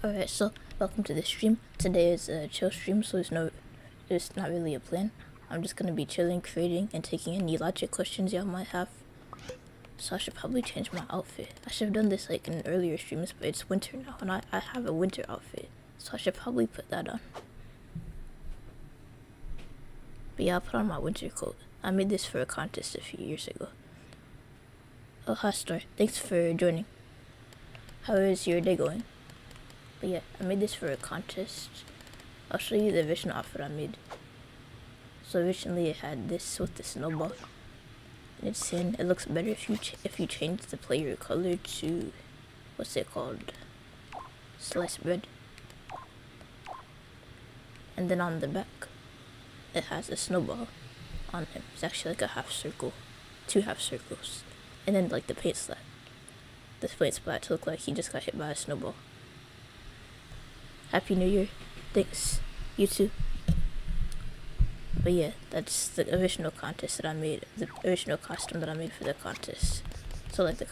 Alright, so welcome to the stream. Today is a chill stream, so there's not really a plan. I'm just gonna be chilling, creating, and taking any logic questions y'all might have. So I should probably change my outfit. I should have done this like in earlier streams, but it's winter now, and I have a winter outfit, so I should probably put that on. But yeah, I'll put on my winter coat. I made this for a contest a few years ago. Oh, hi Star. Thanks for joining. How is your day going? But yeah, I made this for a contest. I'll show you the original outfit I made. So originally it had this with the snowball. And it's in. It looks better if you change the player color to, what's it called? Sliced bread. And then on the back, it has a snowball on him. It's actually like a half circle, 2 half circles. And then like the paint splat. This paint splat to look like he just got hit by a snowball. Happy New Year. Thanks. You too. But yeah, that's the original contest that I made. The original costume that I made for the contest. So like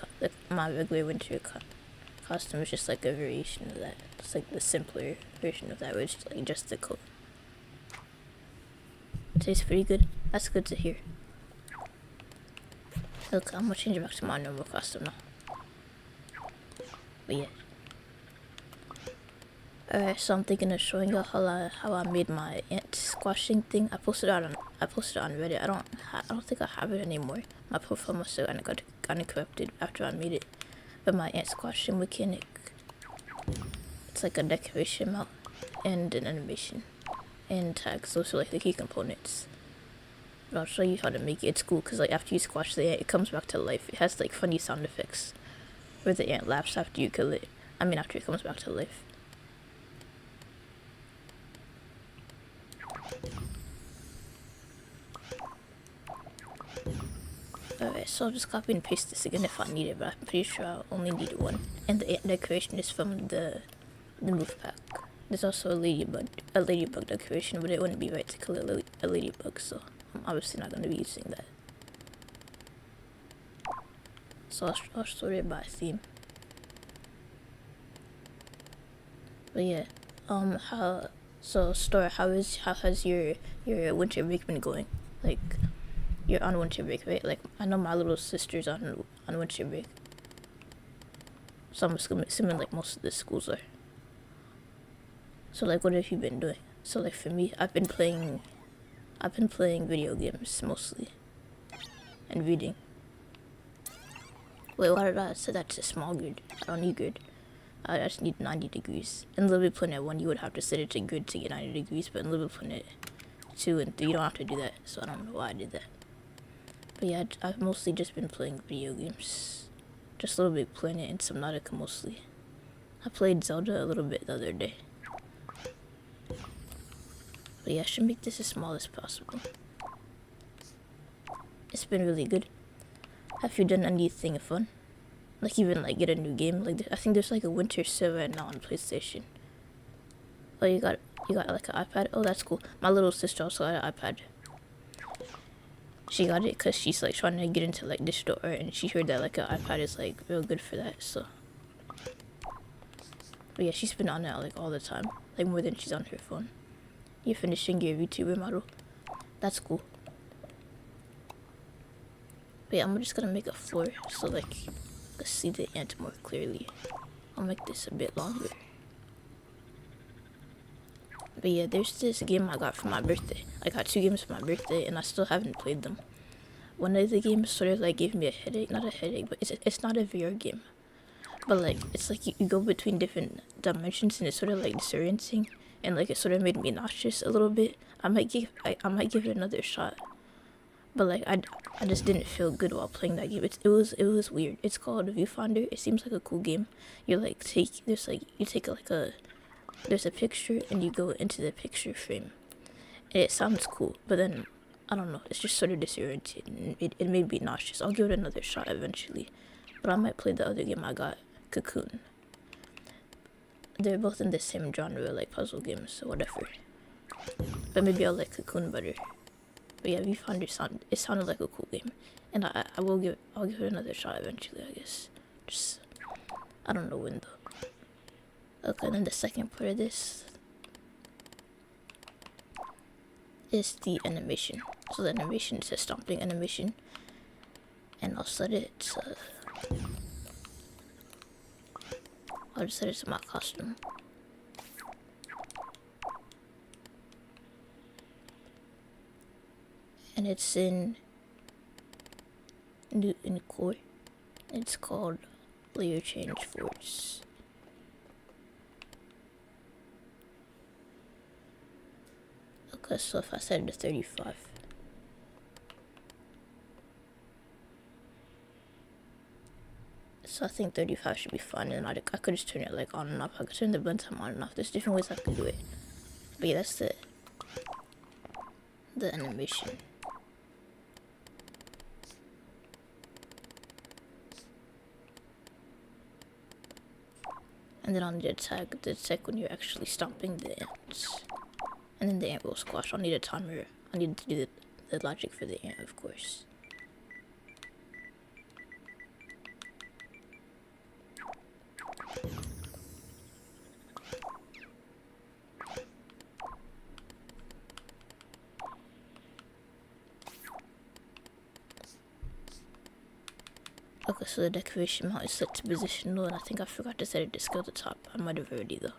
my regular winter costume is just like a variation of that. It's like the simpler version of that, where it's like just the coat. It tastes pretty good. That's good to hear. Look, I'm gonna change it back to my normal costume now. But yeah. Alright, so I'm thinking of showing you how I made my ant squashing thing. I posted it on Reddit. I don't think I have it anymore. My profile must have gotten corrupted after I made it. But my ant squashing mechanic, it's like a decoration mount and an animation and tags. Those are like the key components. But I'll show you how to make it. It's cool because like after you squash the ant, it comes back to life. It has like funny sound effects where the ant laughs after you kill it. After it comes back to life. Alright, so I'll just copy and paste this again if I need it, but I'm pretty sure I'll only need one. And the ant decoration is from the move pack. There's also a ladybug decoration, but it wouldn't be right to kill a ladybug, so I'm obviously not going to be using that. So I'll sort it by theme. But yeah, Star, how has your winter break been going? Like, you're on winter break, right? Like, I know my little sister's on winter break. So I'm assuming like most of the schools are. So like, what have you been doing? So like for me, I've been playing video games mostly. And reading. Wait, why did I say that's a small grid? I don't need grid. I just need 90 degrees. In Little Planet 1, you would have to set it to grid to get 90 degrees, but in Little Planet 2 and 3, you don't have to do that, so I don't know why I did that. But yeah, I've mostly just been playing video games. Just Little Big Planet and Subnautica mostly. I played Zelda a little bit the other day. But yeah, I should make this as small as possible. It's been really good. Have you done anything fun? Like even like get a new game? Like I think there's like a winter sale right now on PlayStation. Oh, you got like an iPad? Oh, that's cool. My little sister also got an iPad. She got it because she's like trying to get into like digital art, and she heard that like an iPad is like real good for that. So, but yeah, she's been on it like all the time, like more than she's on her phone. You're finishing your VTuber model. That's cool. But yeah, I'm just gonna make a floor so like you can see the ant more clearly. I'll make this a bit longer. But yeah, there's this game I got for my birthday. I got 2 games for my birthday, and I still haven't played them. One of the games sort of like gave me a headache. Not a headache, but it's not a VR game. But like, it's like you go between different dimensions, and it's sort of like disorienting. And like, it sort of made me nauseous a little bit. I might give it another shot. But like, I just didn't feel good while playing that game. It was weird. It's called Viewfinder. It seems like a cool game. You like there's a picture and you go into the picture frame. And it sounds cool, but then, I don't know, it's just sort of disorienting. It made me nauseous. I'll give it another shot eventually. But I might play the other game I got, Cocoon. They're both in the same genre, like puzzle games, so whatever. But maybe I'll like Cocoon better. But yeah, Viewfinder sounded like a cool game. And I'll give it another shot eventually, I guess. I don't know when though. Okay, then the second part of this is the animation. So the animation is a stomping animation, and I'll set it to, I'll just set it to my costume. And it's in core. It's called layer change force. Okay, so if I set it to 35, so I think 35 should be fine, and I could just turn it like on and off. I could turn the blend time on and off. There's different ways I could do it, but yeah, that's the animation. And then I'll need to detect when you're actually stomping the ants. And then the ant will squash. I'll need a timer. I need to do the logic for the ant, of course. Okay, so the decoration mount is set to positional, and I think I forgot to set it to scale to top. I might have already though.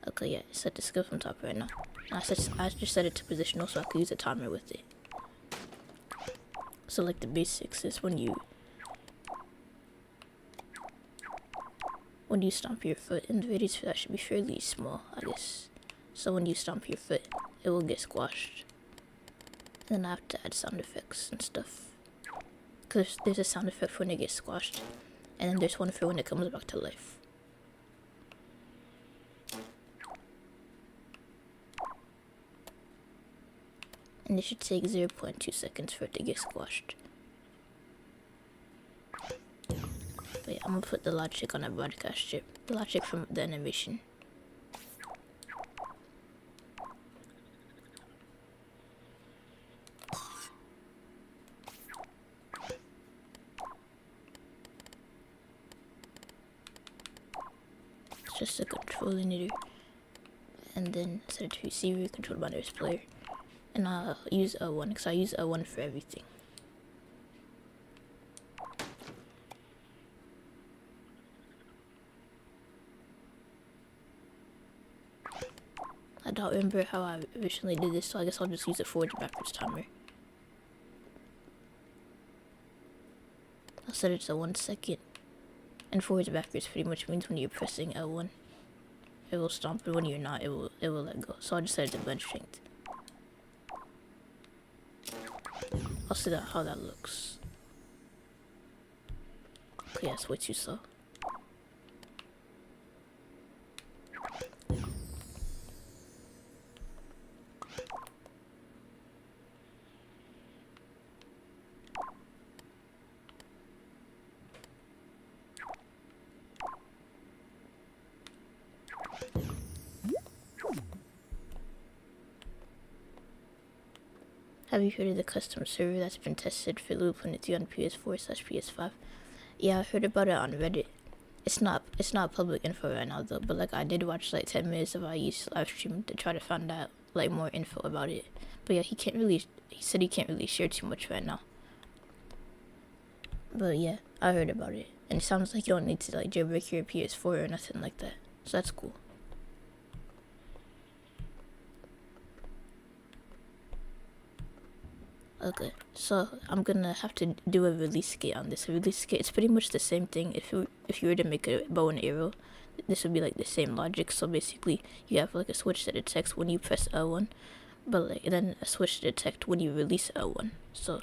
Okay, yeah, it's set to scale from top right now. I just set it to positional so I could use a timer with it. So like the basics is when you stomp your foot, and the radius for that should be fairly small, I guess. So when you stomp your foot, it will get squashed. And then I have to add sound effects and stuff. Because there's a sound effect for when it gets squashed, and then there's one for when it comes back to life. And it should take 0.2 seconds for it to get squashed. But yeah, I'm gonna put the logic on that broadcast strip. The logic from the animation. It's just a control emitter. And then set it to receiver, controlled by this player. And I'll use L1 because I use L1 for everything. I don't remember how I originally did this, so I guess I'll just use a forward and backwards timer. I'll set it to 1 second. And forwards and backwards pretty much means when you're pressing L1, it will stomp, and when you're not, it will let go. So I'll just set it to bench strength. I'll see how that looks. Okay, that's way too slow. Have you heard of the custom server that's been tested for Loop 23 on PS4/PS5? Yeah, I heard about it on Reddit. It's not public info right now though, but like I did watch like 10 minutes of IE's live stream to try to find out like more info about it. But yeah, he said he can't really share too much right now. But yeah, I heard about it. And it sounds like you don't need to like jailbreak your PS4 or nothing like that. So that's cool. Okay, so I'm gonna have to do a release kit on this. A release kit, it's pretty much the same thing. If you were to make a bow and arrow, this would be like the same logic. So basically, you have like a switch that detects when you press L1, but like then a switch to detect when you release L1. So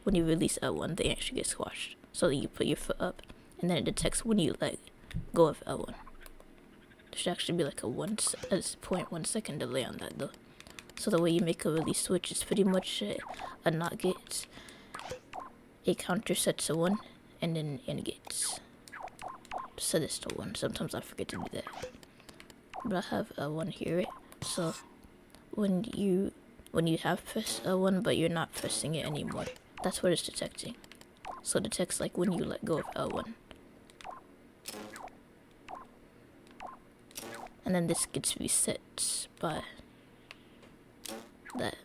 when you release L1, they actually get squashed. So you put your foot up, and then it detects when you let go of L1. There should actually be like a 0.1 second delay on that though. So the way you make a release switch is pretty much a NOT gate, a counter set to 1, and then AND gates. Set this to 1. Sometimes I forget to do that. But I have a 1 here, right? So when you have pressed L1 but you're not pressing it anymore, that's what it's detecting. So it detects like when you let go of L1. and then this gets reset by that,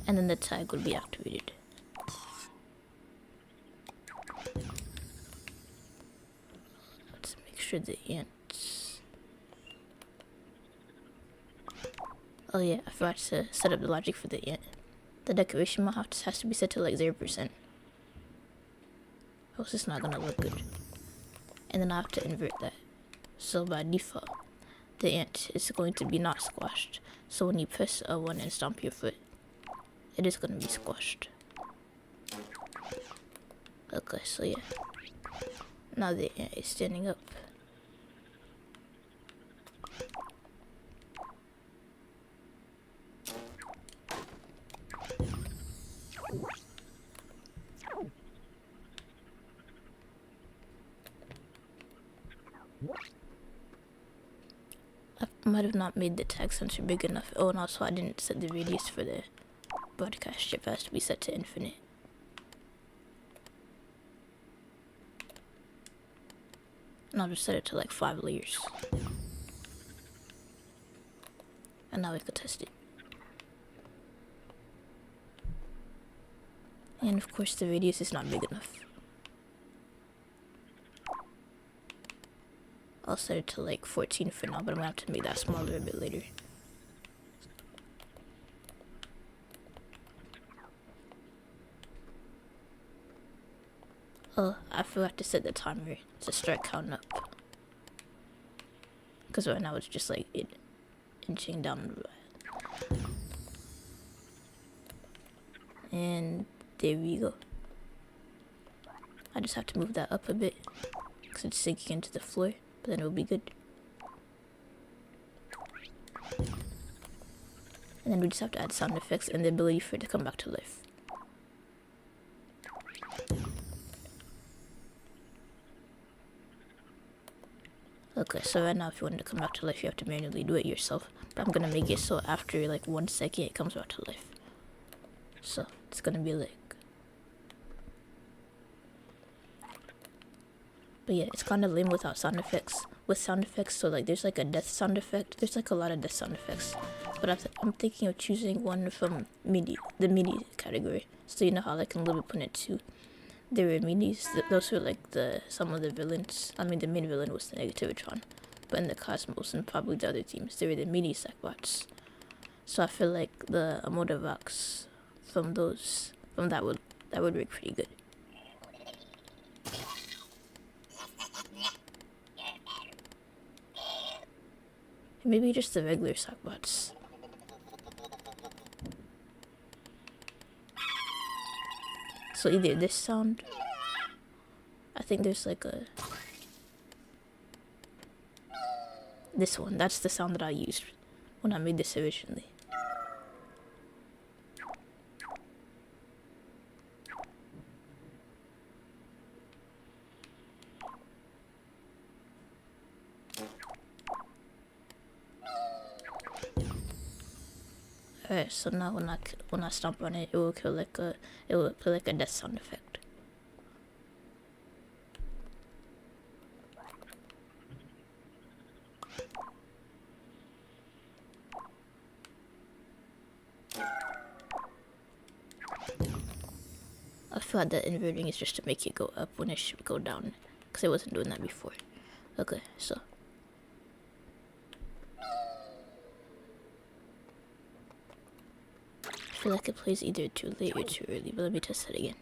and then the tag will be activated. Let's make sure the ants. Oh yeah, I forgot to set up the logic for the ant. The decoration mod has to be set to like 0%. Else it's not gonna look good. And then I have to invert that. So by default, the ant is going to be not squashed. So when you press L1 and stomp your foot, it is gonna be squashed. Okay, so yeah. Now the ant is standing up. I might have not made the tag sensor big enough. Oh, and also I didn't set the radius for the broadcast strip. It has to be set to infinite. And I'll just set it to like 5 layers. And now we can test it. And of course the radius is not big enough. I'll set it to like 14 for now, but I'm gonna have to make that smaller a bit later. Oh, I forgot to set the timer to start counting up. Because right now it's just like it inching down. And there we go. I just have to move that up a bit because it's sinking into the floor, but then it'll be good. And then we just have to add sound effects and the ability for it to come back to life. Okay, so right now if you want it to come back to life, you have to manually do it yourself. But I'm gonna make it so after like 1 second it comes back to life. So it's gonna be like, but yeah, it's kind of lame without sound effects. With sound effects, so like there's like a death sound effect. There's like a lot of death sound effects, but I'm thinking of choosing one from the MIDI category. So you know how like in Little Planet 2, there were MIDIs. Those were like some of the villains. I mean, the main villain was the Negativitron, but in the Cosmos and probably the other teams, there were the MIDI Sackbots. So I feel like the Amodovox from that would work pretty good. Maybe just the regular Sackbots. So either this sound, I think there's like this one, that's the sound that I used when I made this originally. Alright, so now when I stomp on it, it will play like a death sound effect. I thought that inverting is just to make it go up when it should go down, because it wasn't doing that before. Okay, so I feel like it plays either too late or too early, but let me test it again.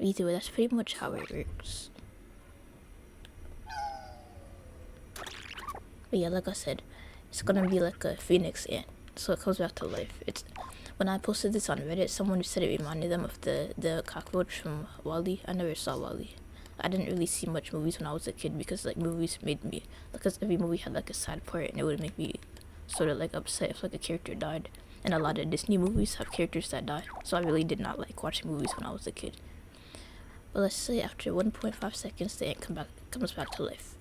Either way, that's pretty much how it works. But yeah, like I said, it's gonna be like a phoenix ant, so it comes back to life. When I posted this on Reddit, someone said it reminded them of the cockroach from WALL-E. I never saw WALL-E. I didn't really see much movies when I was a kid because like movies made me, because every movie had like a sad part and it would make me sort of like upset if like a character died. And a lot of Disney movies have characters that die, so I really did not like watching movies when I was a kid. But let's say after 1.5 seconds the ant comes back to life.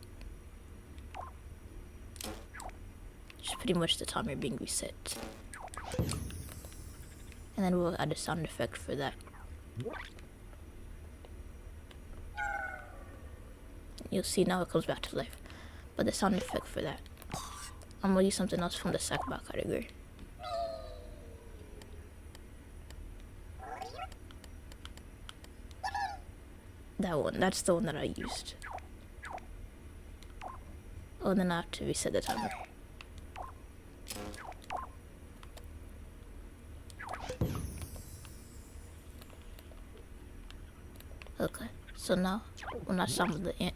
Just pretty much the timer being reset. And then we'll add a sound effect for that. You'll see now it comes back to life. But the sound effect for that, I'm gonna use something else from the Sackbot category. That one, that's the one that I used. Oh, then I have to reset the timer. Okay, so now when I summon the ant,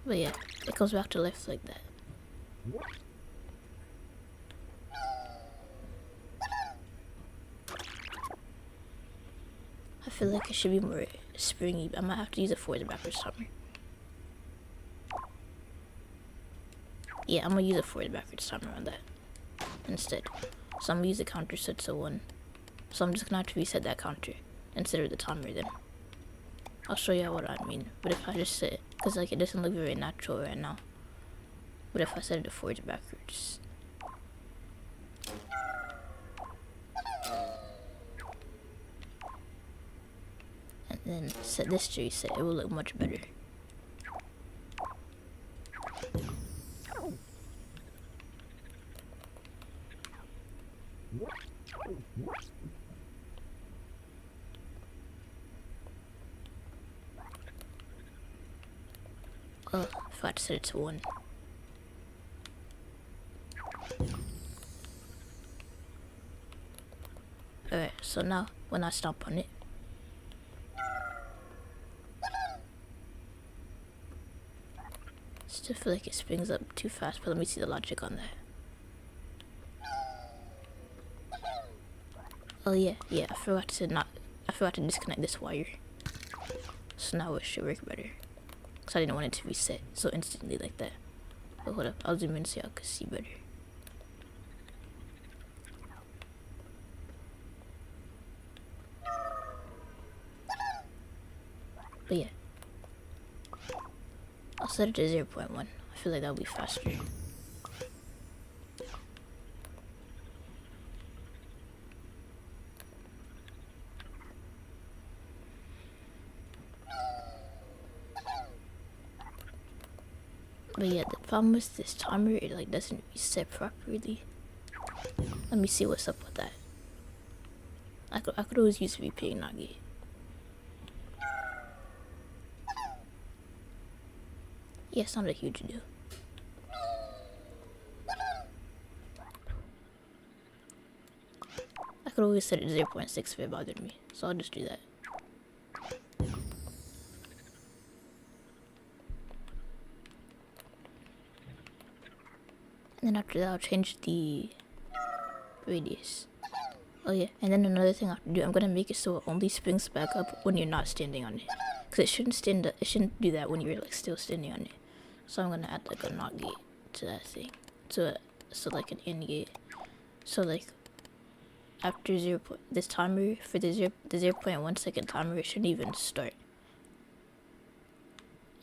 but yeah, it goes back to life like that. I feel like it should be more springy, but I might have to use it for the backwards timer. Yeah, I'm gonna use it for the backwards timer on that instead. So I'm gonna use the counter set to 1. So I'm just gonna have to reset that counter instead of the timer then. I'll show you what I mean. But if I just set it, because like it doesn't look very natural right now. But if I set it to forward backwards. And then set this to reset, it will look much better. Oh, I forgot to set it to 1. Alright, so now when I stomp on it, still feel like it springs up too fast, but let me see the logic on that. Oh yeah, I forgot to disconnect this wire. So now it should work better. Cause I didn't want it to reset so instantly like that. But hold up, I'll zoom in so y'all can see better. But yeah, I'll set it to 0.1. I feel like that'll be faster. But yeah, the problem with this timer, it like doesn't reset properly. Let me see what's up with that. I could always use VP and not get. Yeah, it's not a huge deal. I could always set it to 0.6 if it bothered me, so I'll just do that. And then after that, I'll change the radius. Oh yeah, and then another thing I have to do, I'm gonna make it so it only springs back up when you're not standing on it. Cause it shouldn't do that when you're like still standing on it. So I'm gonna add like a NOT gate to that thing, so like an AND gate. So like after this timer for the 0.1 second timer, it shouldn't even start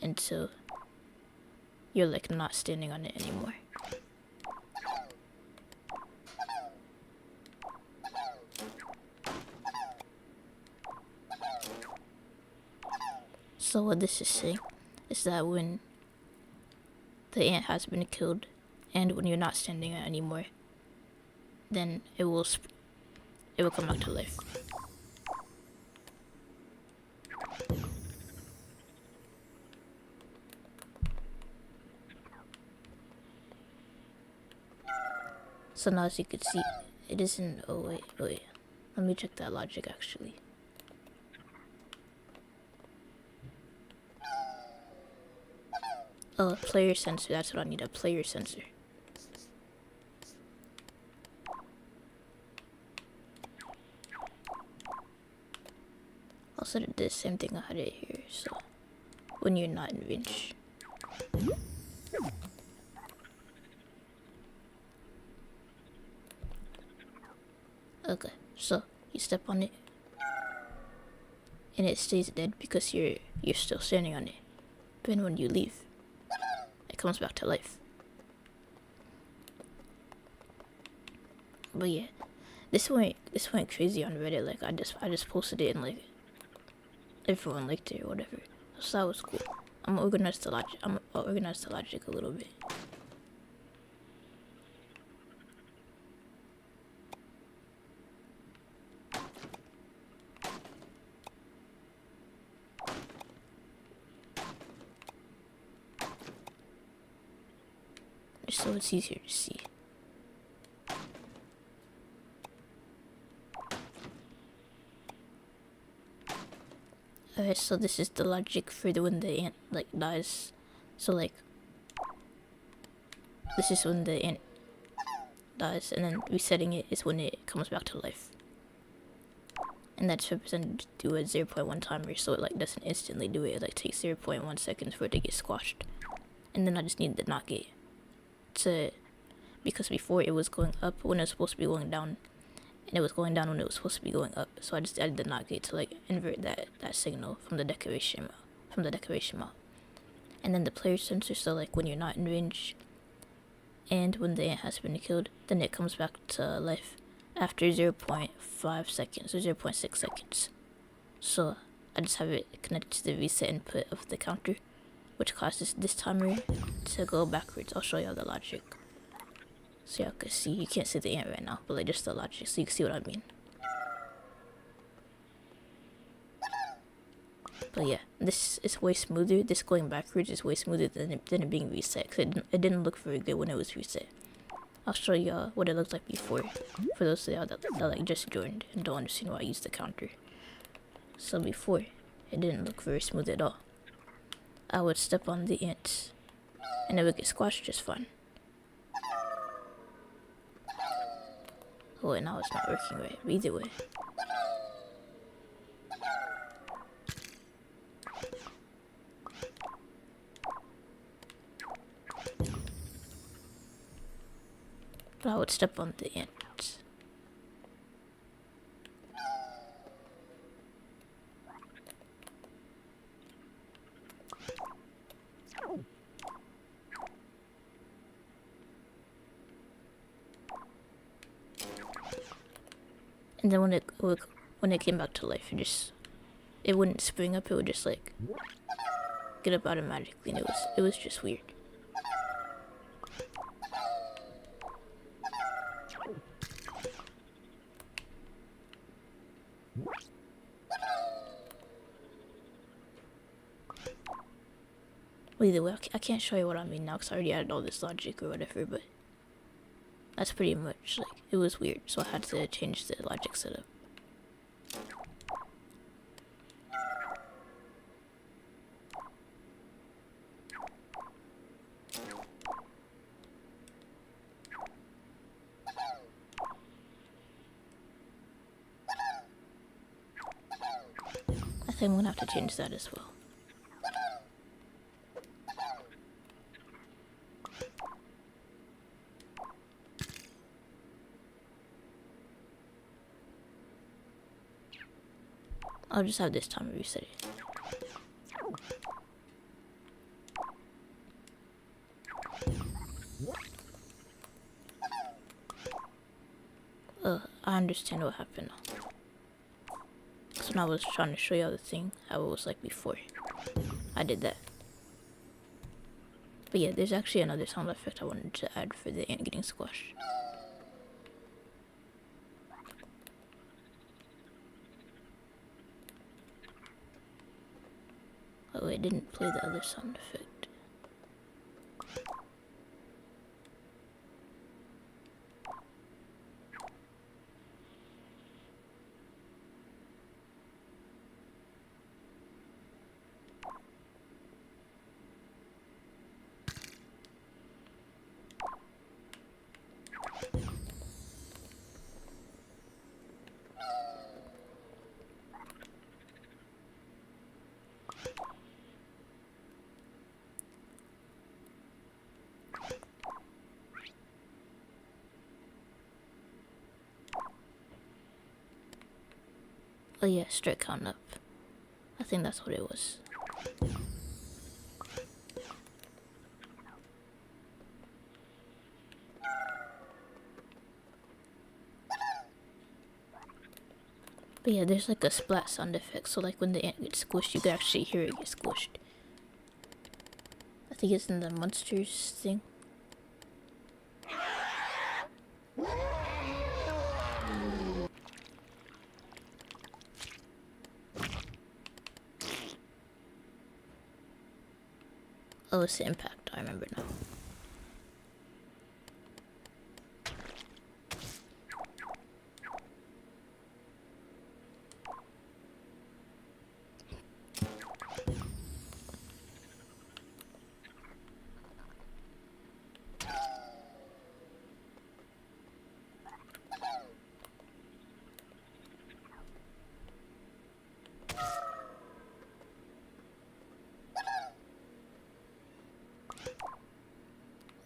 until you're like not standing on it anymore. So what this is saying is that when the ant has been killed and when you're not standing on it anymore, then it will come back to life. So now as you can see, it isn't, oh wait, let me check that logic actually. Oh, a player sensor, that's what I need, a player sensor. I'll set it to the same thing I had it here, so when you're not in range. Okay, so you step on it and it stays dead because you're still standing on it. But then when you leave, it comes back to life. But yeah, this went crazy on Reddit. Like I just posted it and like everyone liked it or whatever. So that was cool. I'll organize the logic a little bit. Just so it's easier to see. Okay, so this is the logic for when the ant like dies. So like this is when the ant dies, and then resetting it is when it comes back to life. And that's represented through a 0.1 timer, so it like doesn't instantly do it. It like takes 0.1 seconds for it to get squashed. And then I just need the not gate to, because before it was going up when it was supposed to be going down, and it was going down when it was supposed to be going up. So I just added the not gate to like invert that signal from the decoration map. And then the player sensor, so like when you're not in range and when the ant has been killed, then it comes back to life after 0.5 seconds or 0.6 seconds. So I just have it connected to the reset input of the counter, which causes this timer to go backwards. I'll show y'all the logic. So y'all can see, you can't see the ant right now, but like just the logic so you can see what I mean. But yeah, this is way smoother. This going backwards is way smoother than it being reset, because it didn't look very good when it was reset. I'll show y'all what it looked like before, for those of y'all that like just joined and don't understand why I use the counter. So before, it didn't look very smooth at all. I would step on the ant, and it would get squashed just fine. Oh, and now it's not working right, but either way. But I would step on the ant. And then when it came back to life, it wouldn't spring up. It would just like get up automatically, and it was just weird. Well, either way, I can't show you what I mean now because I already added all this logic or whatever, but that's pretty much, like, it was weird, so I had to change the logic setup. I think I'm gonna have to change that as well. I'll just have this timer reset it. I understand what happened now. So now I was trying to show you the thing, how it was like before. I did that. But yeah, there's actually another sound effect I wanted to add for the ant getting squashed. Oh, it didn't play the other sound effect. Oh yeah, straight count up. I think that's what it was. But yeah, there's like a splat sound effect, so like when the ant gets squished, you can actually hear it get squished. I think it's in the monsters thing. Oh, it's the impact. I remember now.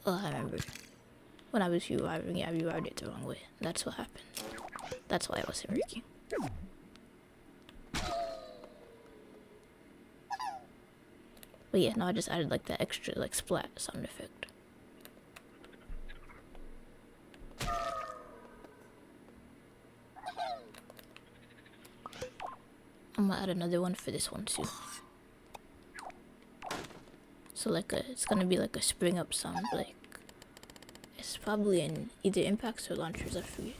Oh, I remember. When I was reviving it, I revived it the wrong way. That's what happened. That's why it wasn't working. But yeah, now I just added like that extra like splat sound effect. I'm gonna add another one for this one too. So like it's gonna be like a spring up sound, like it's probably in either impacts or launchers, I forget.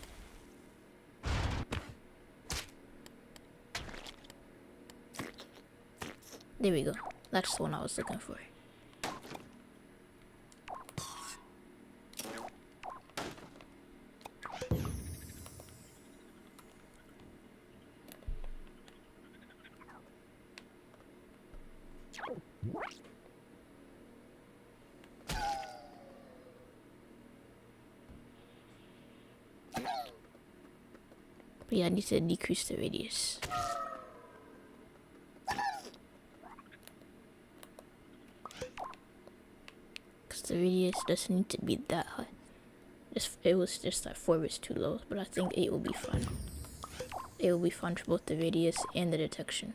There we go. That's the one I was looking for. But yeah, I need to decrease the radius. Because the radius doesn't need to be that high. It was just that 4 was too low, but I think 8 will be fine. 8 will be fine for both the radius and the detection.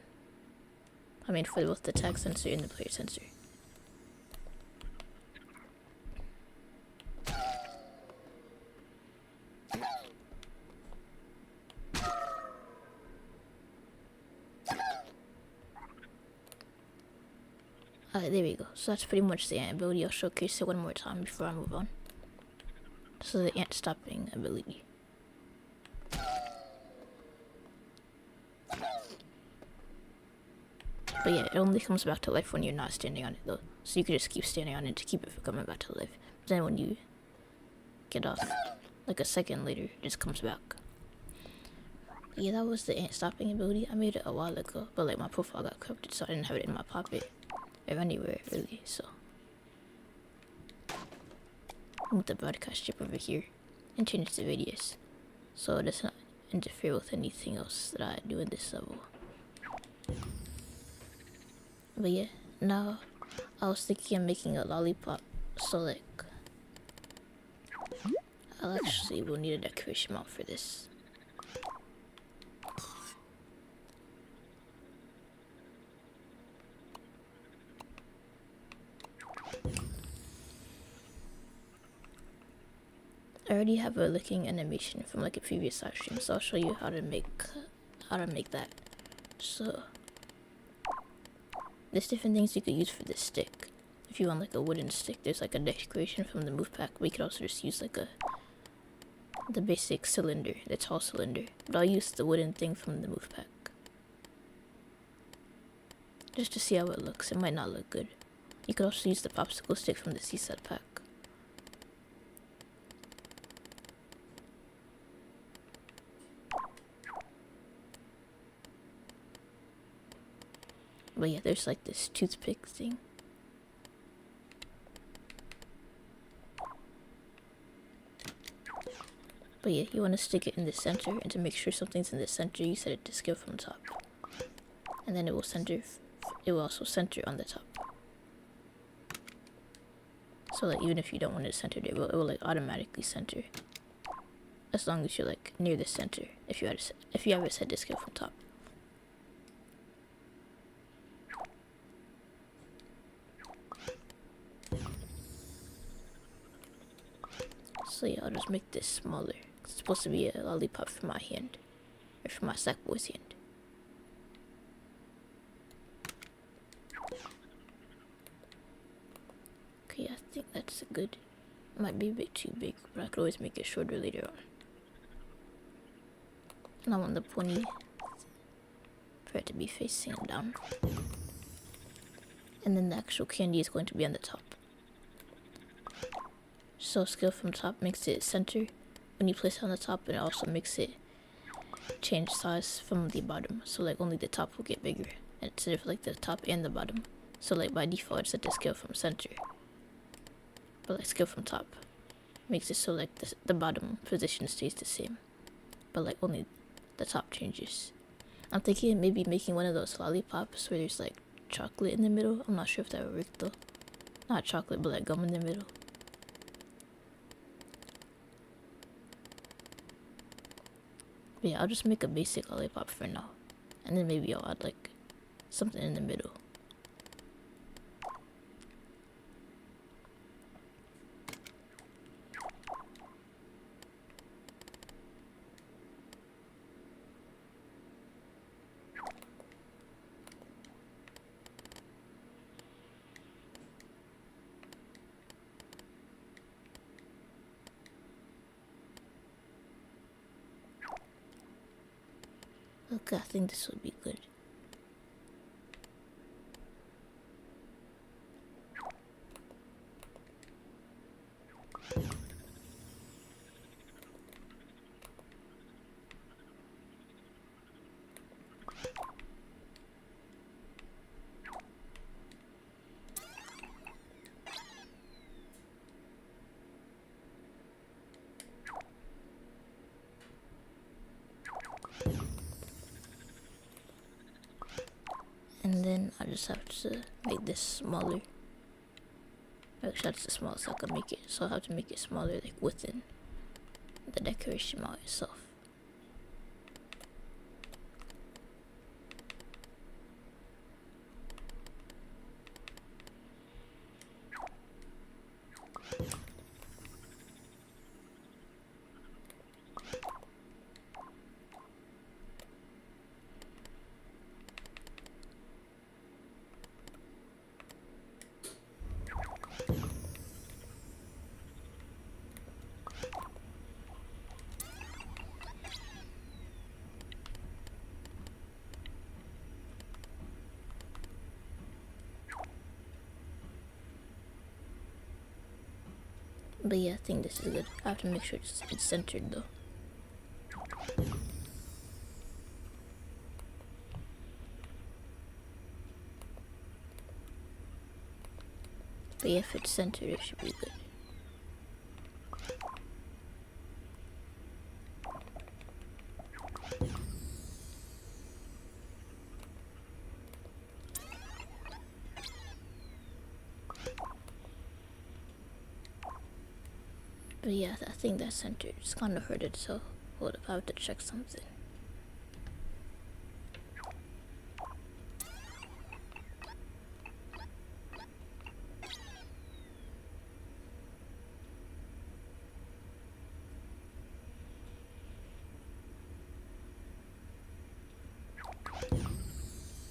I mean, for both the tag sensor and the player sensor. Alright, there we go. So that's pretty much the ant ability. I'll showcase it one more time before I move on. So the ant stopping ability. But yeah, it only comes back to life when you're not standing on it though. So you can just keep standing on it to keep it from coming back to life. But then when you get off, like a second later, it just comes back. But yeah, that was the ant stopping ability. I made it a while ago, but like my profile got corrupted, so I didn't have it in my pocket or anywhere really, so. Move the broadcast strip over here and change the radius so it does not interfere with anything else that I do in this level. But yeah, now I was thinking of making a lollipop, so like I'll actually will need a decoration mount for this. I already have a licking animation from like a previous live stream, so I'll show you how to make that. So there's different things you could use for this stick. If you want like a wooden stick, there's like a decoration from the move pack. We could also just use like the basic cylinder, the tall cylinder. But I'll use the wooden thing from the move pack. Just to see how it looks. It might not look good. You could also use the popsicle stick from the C-set pack. But yeah, there's like this toothpick thing. But yeah, you want to stick it in the center, and to make sure something's in the center, you set it to scale from top. And then it will also center on the top. So like even if you don't want it centered, it will like automatically center. As long as you're like near the center, if you have it set to scale from top. So yeah, I'll just make this smaller. It's supposed to be a lollipop for my hand. or for my Sackboy's hand. Okay, I think that's good. Might be a bit too big, but I could always make it shorter later on. And I want the pony for it to be facing down. And then the actual candy is going to be on the top. So scale from top makes it center when you place it on the top, and it also makes it change size from the bottom. So like only the top will get bigger instead of like the top and the bottom. So like by default it's set to scale from center. But like scale from top makes it so like the bottom position stays the same. But like only the top changes. I'm thinking of maybe making one of those lollipops where there's like chocolate in the middle. I'm not sure if that would work though. Not chocolate, but like gum in the middle. But yeah, I'll just make a basic lollipop for now. And then maybe I'll add like something in the middle. Okay, I think this will be good. And then I just have to make this smaller. Actually, that's the smallest I can make it. So I'll have to make it smaller, like within the decoration mount itself. But yeah, I think this is good. I have to make sure it's centered though. But yeah, if it's centered, it should be good. But yeah, I think that's centered. It's kind of hurted, so hold up, I have to check something.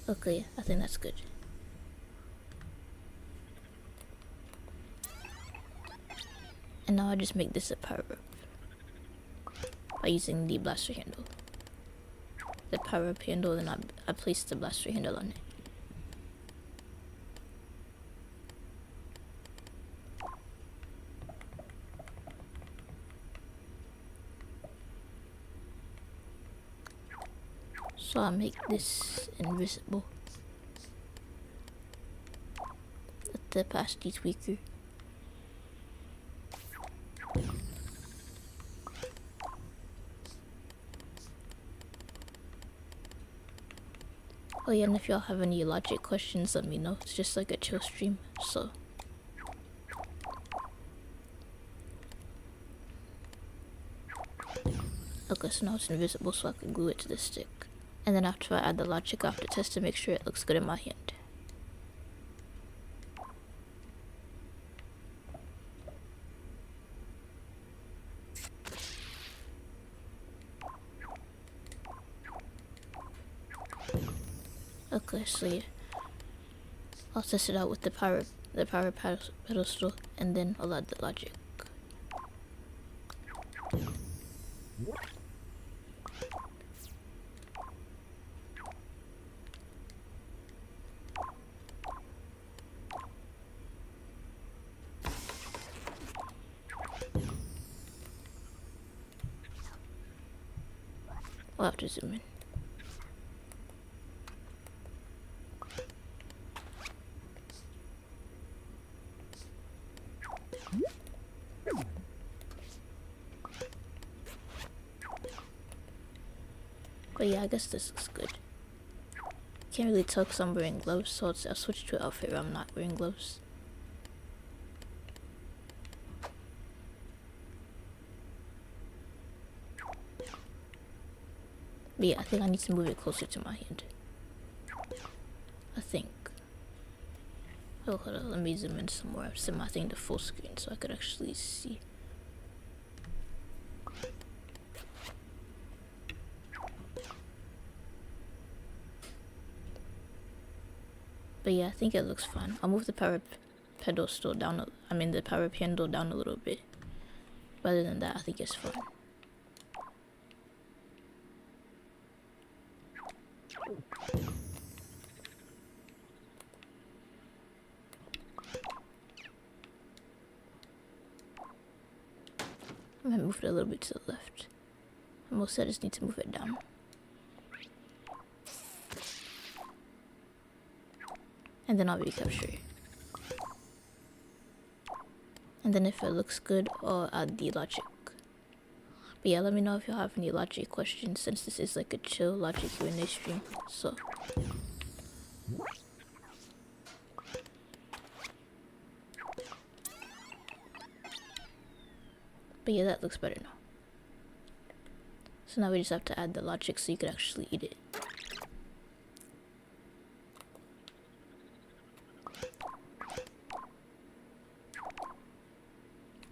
Okay, I think that's good. And now I just make this a power up by using the blaster handle. The power up handle, then I place the blaster handle on it. So I'll make this invisible with the opacity tweaker. Oh yeah, and if y'all have any logic questions, let me know. It's just like a chill stream, so. Okay, so now it's invisible, so I can glue it to the stick. And then after I add the logic, I have to test to make sure it looks good in my hand. Okay, so yeah, I'll test it out with the power pedestal, and then I'll add the logic. I'll have to zoom in. But yeah, I guess this looks good. Can't really tell because I'm wearing gloves, so I'll switch to an outfit where I'm not wearing gloves. But yeah, I think I need to move it closer to my hand. I think. Oh, hold on, let me zoom in some more. I've set my thing to full screen so I could actually see. But yeah, I think it looks fine. I'll move the power pedestal down, the power handle down a little bit. But other than that, I think it's fine. I might move it a little bit to the left. Mostly I just need to move it down. And then I'll recapture it. And then if it looks good, I'll add the logic. But yeah, let me know if you have any logic questions, since this is like a chill logic Q&A stream. So but yeah, that looks better now. So now we just have to add the logic so you can actually eat it.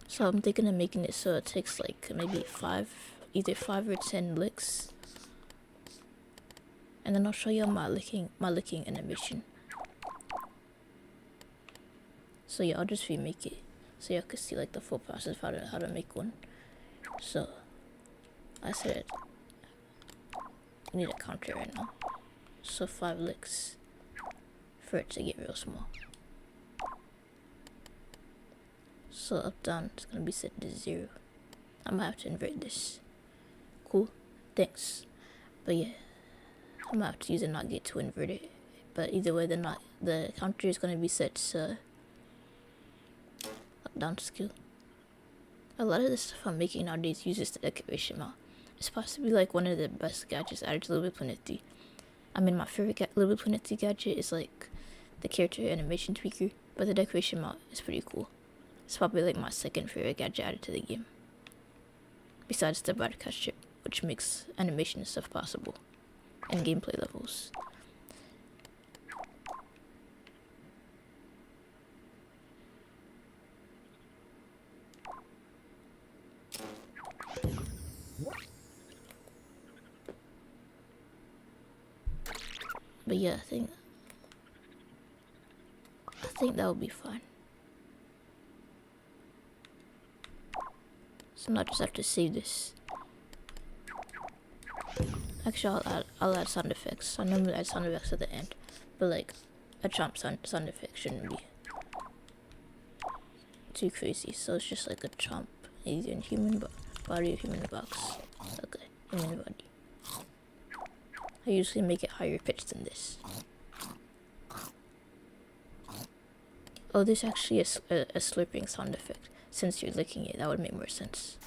So I'm thinking of making it so it takes like maybe either 5 or 10 licks. And then I'll show you my licking animation. So yeah, I'll just remake it so y'all can see like the full process of how to make one. So I said I need a counter right now. So 5 licks for it to get real small. So up down it's gonna be set to 0. I might have to invert this. Cool, thanks. But yeah, I might have to use a not gate to invert it. But either way, the counter is gonna be set to up down scale. A lot of the stuff I'm making nowadays uses the decoration mount. It's possibly like one of the best gadgets added to LBP3. My favorite LBP3 gadget is like the character animation tweaker, but the decoration mount is pretty cool. It's probably like my second favorite gadget added to the game, besides the broadcast chip, which makes animation and stuff possible, and gameplay levels. But yeah, I think that will be fine. So now I just have to save this. Actually, I'll add sound effects. I normally add sound effects at the end, but like a chomp sound effect shouldn't be too crazy. So it's just like a chomp, either in human body or human box. Okay, human body. I usually make it higher pitched than this. Oh, there's actually a slurping sound effect. Since you're licking it, that would make more sense.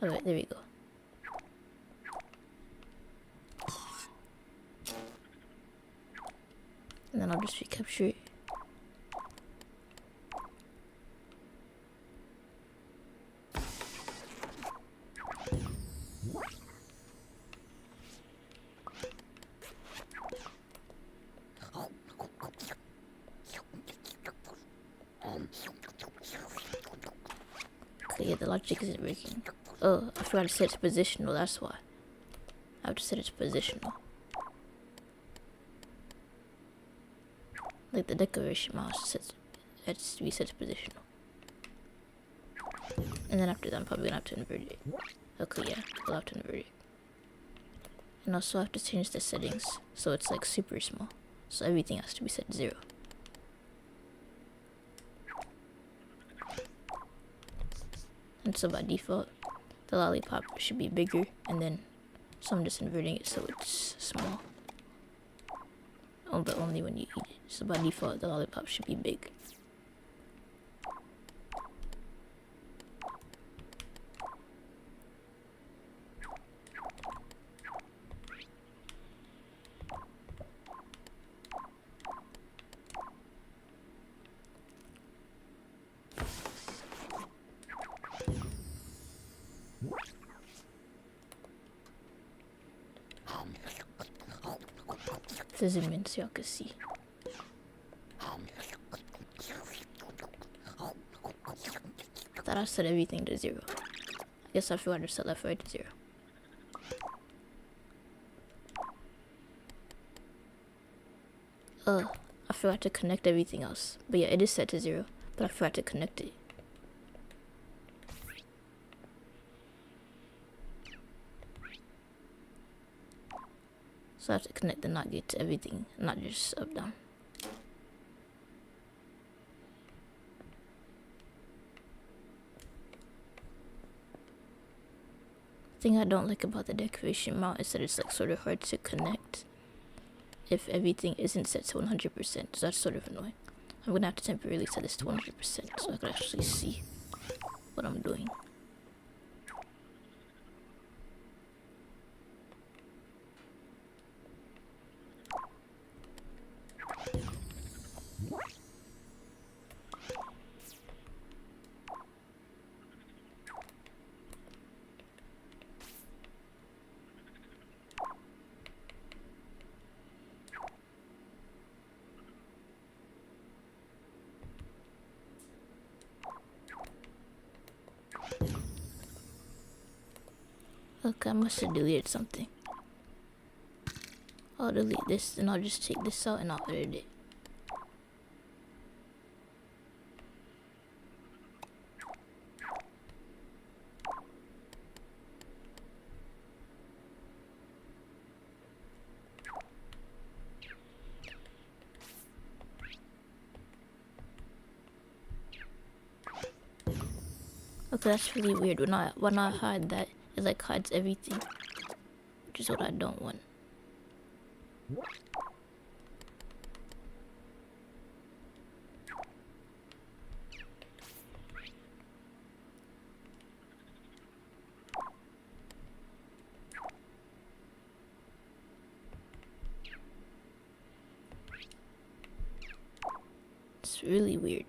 Alright, there we go. And then I'll just recapture it. Okay, yeah, the logic isn't working. Oh, I forgot to set its position, well that's why. I have to set it to positional. Like the decoration mouse has to be set to positional. And then after that, I'm probably gonna have to invert it. Okay, yeah, I'll have to invert it. And also I have to change the settings so it's like super small. So everything has to be set to 0. And so by default, the lollipop should be bigger, and then so I'm just inverting it so it's small. But only when you eat it. So by default, the lollipop should be big. To zoom in so y'all can see. I thought I set everything to 0. I guess I forgot to set left right to 0. I forgot to connect everything else. But yeah, it is set to 0, but I forgot to connect it. So I have to connect the not gate to everything, not just up down. The thing I don't like about the decoration mount is that it's like sort of hard to connect if everything isn't set to 100%, so that's sort of annoying. I'm gonna have to temporarily set this to 100% so I can actually see what I'm doing. Okay, I must have deleted something. I'll delete this, and I'll just take this out and I'll edit it. Okay, that's really weird. When I hide that, it like hides everything, which is what I don't want. It's really weird.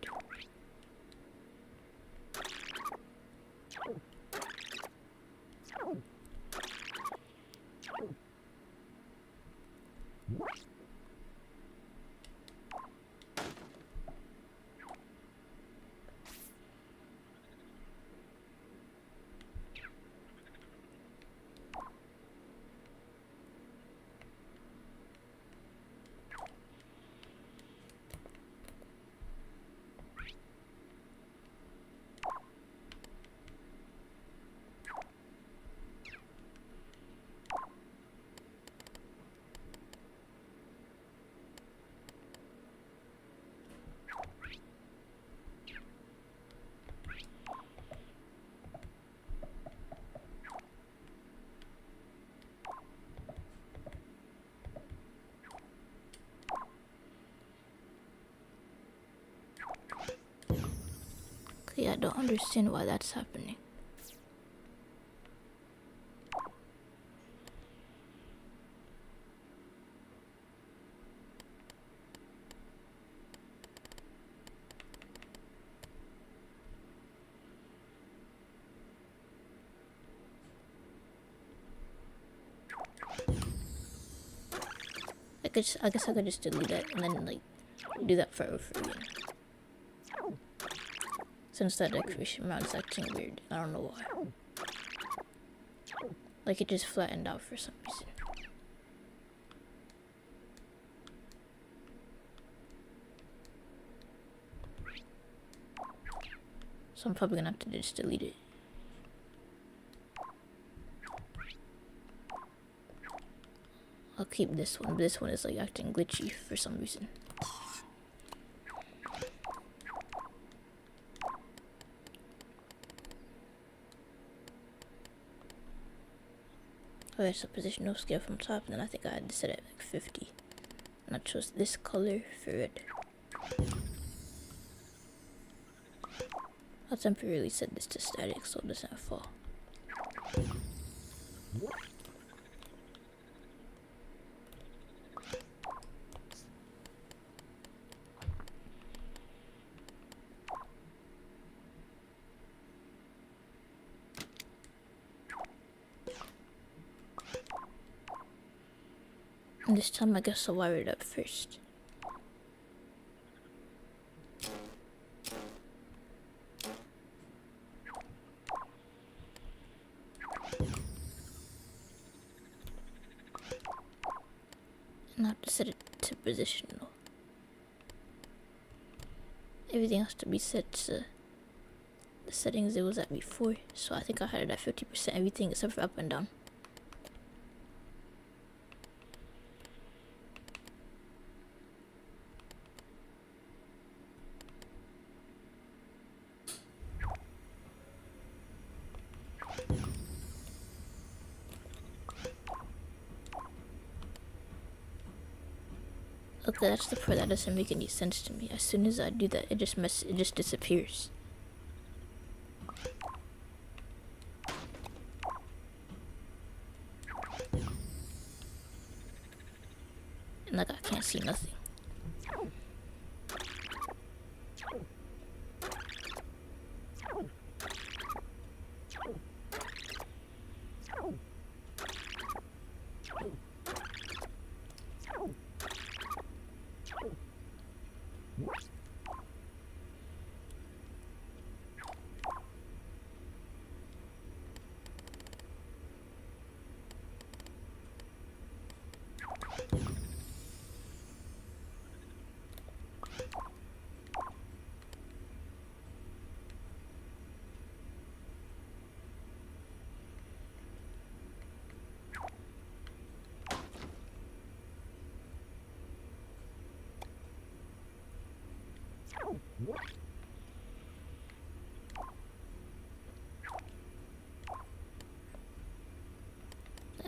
Okay, I don't understand why that's happening. I guess I could just delete that and then like do that forever again. Since that decoration mount is acting weird, I don't know why. Like it just flattened out for some reason. So I'm probably gonna have to just delete it. I'll keep this one, but this one is like acting glitchy for some reason. Okay, so positional scale from top, and then I think I had to set it like 50. And I chose this color for red. I'll temporarily set this to static so it doesn't fall. And this time I guess I'll wire it up first. And I have to set it to positional. Everything has to be set to the settings it was at before. So I think I had it at 50% everything except for up and down. Okay, that's the part that doesn't make any sense to me. As soon as I do that, it just disappears. And like I can't see nothing.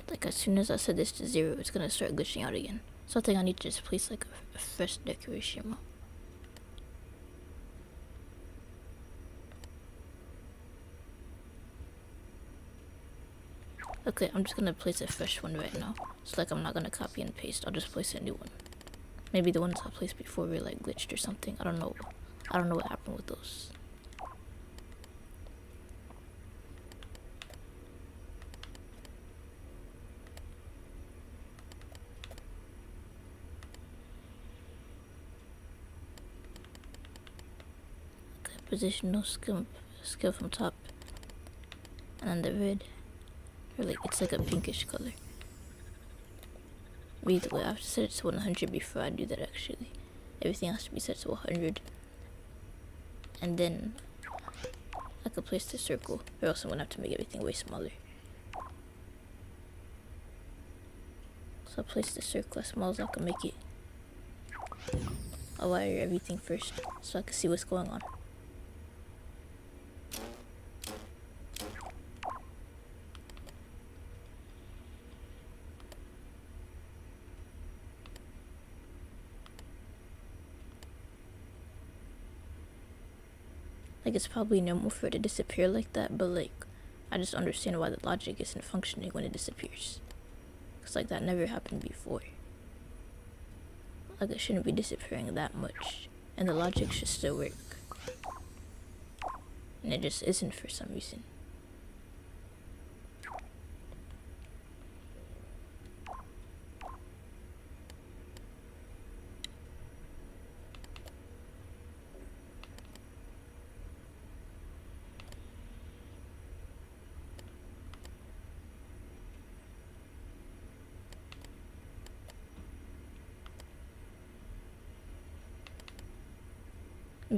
Like as soon as I set this to 0, it's gonna start glitching out again. So I think I need to just place like a fresh decoration mode. Okay, I'm just gonna place a fresh one right now. So like I'm not gonna copy and paste, I'll just place a new one. Maybe the ones I placed before were like glitched or something. I don't know what happened with those. Okay, positional scale from top. And then the red. Or like it's like a pinkish color. Either way, I have to set it to 100 before I do that actually. Everything has to be set to 100. And then I could place the circle, or else I'm gonna have to make everything way smaller. So I'll place the circle as small as I can make it. I'll wire everything first so I can see what's going on. Like it's probably normal for it to disappear like that, but like I just understand why the logic isn't functioning when it disappears. Cause like that never happened before. Like it shouldn't be disappearing that much, and the logic should still work. And it just isn't for some reason.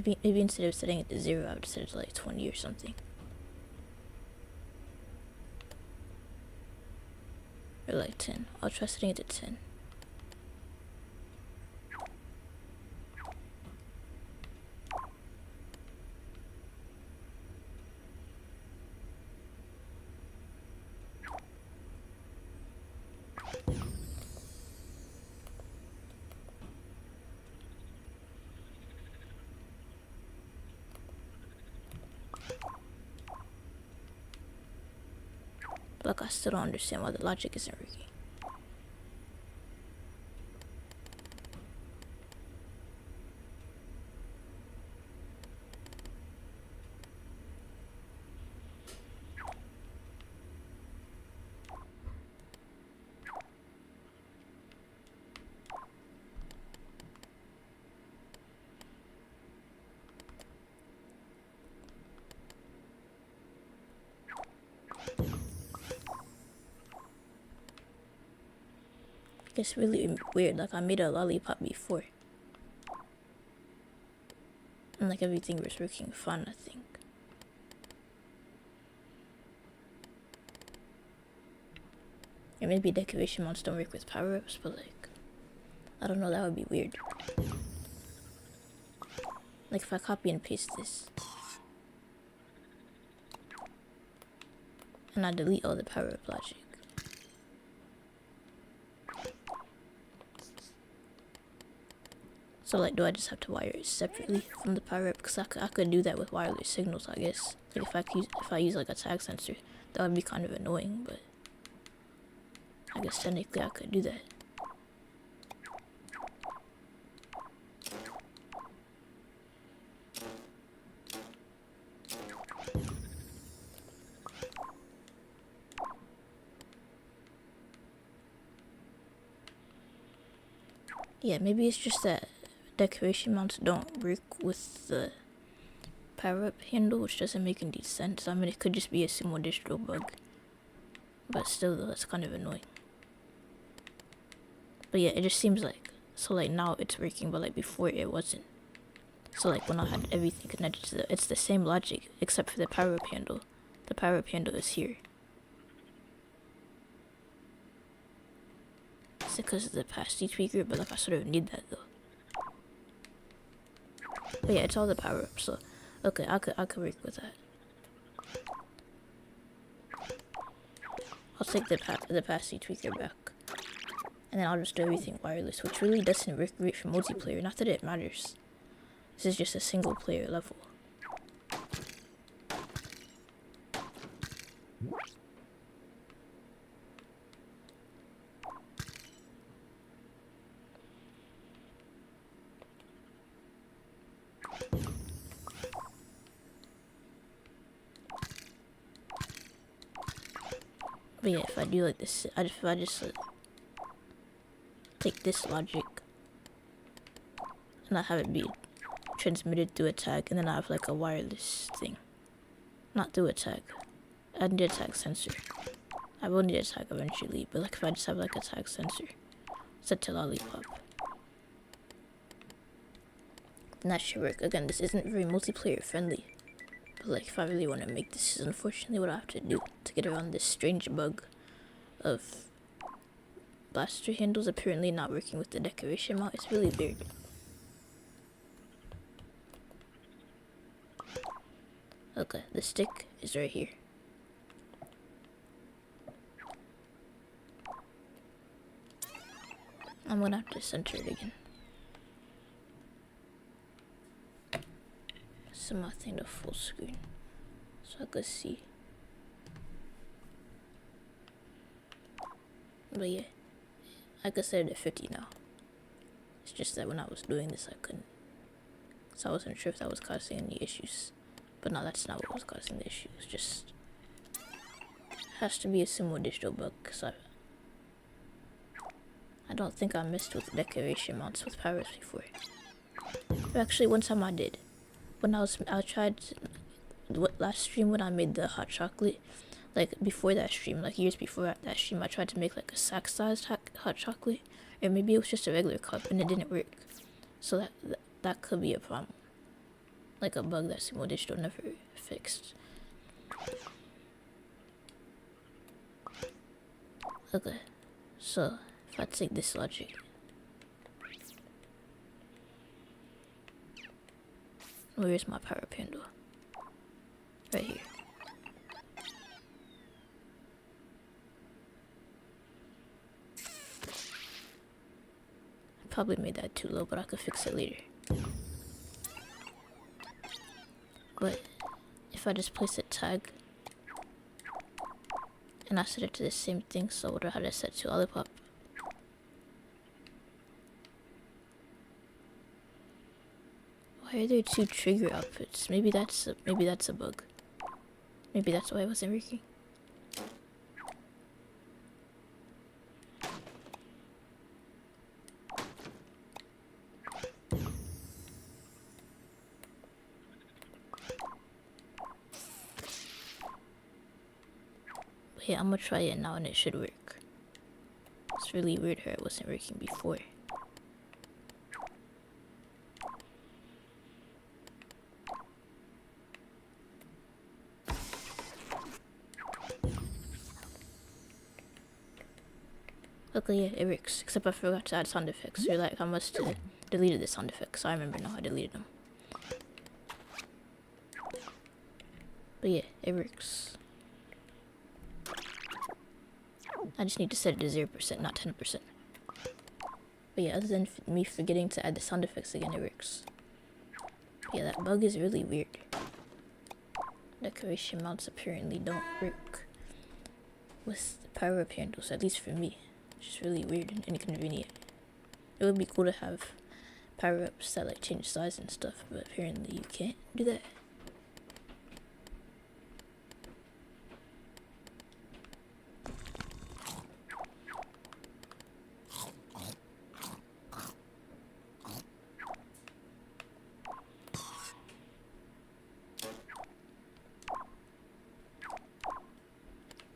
Maybe instead of setting it to 0, I would set it to like 20 or something. Or like 10. I'll try setting it to 10. Like, I still don't understand why the logic isn't working. It's really weird. Like, I made a lollipop before, and like everything was working fine, I think. Or maybe decoration mounts don't work with power-ups, but like, I don't know, that would be weird. Like, if I copy and paste this, and I delete all the power-up logic, so like, do I just have to wire it separately from the power up? Because I could do that with wireless signals, I guess. Like, if I use like a tag sensor, that would be kind of annoying, but I guess technically I could do that. Yeah, maybe it's just that decoration mounts don't work with the power-up handle, which doesn't make any sense. I mean, it could just be a simple digital bug, but still, though, that's kind of annoying. But yeah, it just seems like, so like now it's working, but like before it wasn't. So like when I had everything connected to it's the same logic, except for the power-up handle. The power-up handle is here. It's because of the pasty tweaker, but like I sort of need that though. But yeah, it's all the power-ups, so okay, I could work with that. I'll take the pasty tweaker back, and then I'll just do everything wireless, which really doesn't work great for multiplayer. Not that it matters. This is just a single player level. But yeah, if I do like this, if I just like, take this logic and I have it be transmitted through a tag, and then I have like a wireless thing. Not through a tag. I need a tag sensor. I will need a tag eventually, but like if I just have like a tag sensor set to lollipop, then that should work. Again, this isn't very multiplayer friendly, but like if I really want to make this, is unfortunately what I have to do to get around this strange bug of blaster handles apparently not working with the decoration mount. It's really weird. Okay, the stick is right here. I'm gonna have to center it again. Set my thing to full screen so I could see. But yeah, I could set it at 50 now. It's just that when I was doing this, I couldn't. So I wasn't sure if that was causing any issues. But no, that's not what was causing the issue. It's just has to be a simple digital bug, because I don't think I messed with decoration mounts with powers before. But actually, one time I did. When I tried last stream when I made the hot chocolate. Like before that stream, like years before that stream, I tried to make like a sack-sized hot chocolate, or maybe it was just a regular cup and it didn't work. So that could be a problem. like a bug that Sumo Digital never fixed. Okay, so if I take this logic, where's my power handle? Right here. I probably made that too low, but I could fix it later. But if I just place a tag and I set it to the same thing, so what I had to set to Lollipop. Why are there two trigger outputs? Maybe that's a bug. Maybe that's why it wasn't working. But yeah, I'm gonna try it now and it should work. It's really weird how it wasn't working before. Luckily, yeah, it works. Except I forgot to add sound effects. Or like, I must have deleted the sound effects. So I remember now I deleted them. But yeah, it works. I just need to set it to 0%, not 10%. But yeah, other than me forgetting to add the sound effects again, it works. But yeah, that bug is really weird. Decoration mounts apparently don't work with the power-up handles, at least for me. It's just really weird and inconvenient. It would be cool to have power-ups that like change size and stuff, but apparently you can't do that.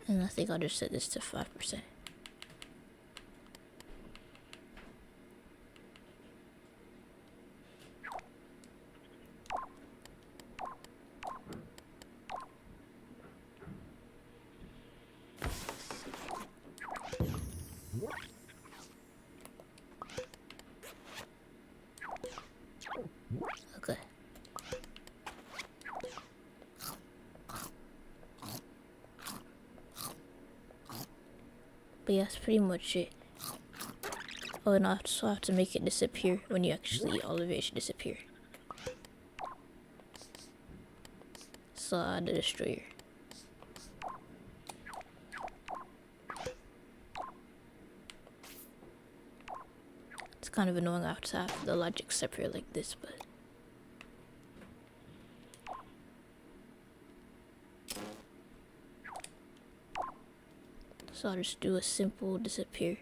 And I think I'll just set this to 5%. Okay. But yeah, that's pretty much it. Oh, and I also have to make it disappear when you actually, all of it should disappear. So I add the destroyer. It's kind of annoying I have to have the logic separate like this, but so I'll just do a simple disappear.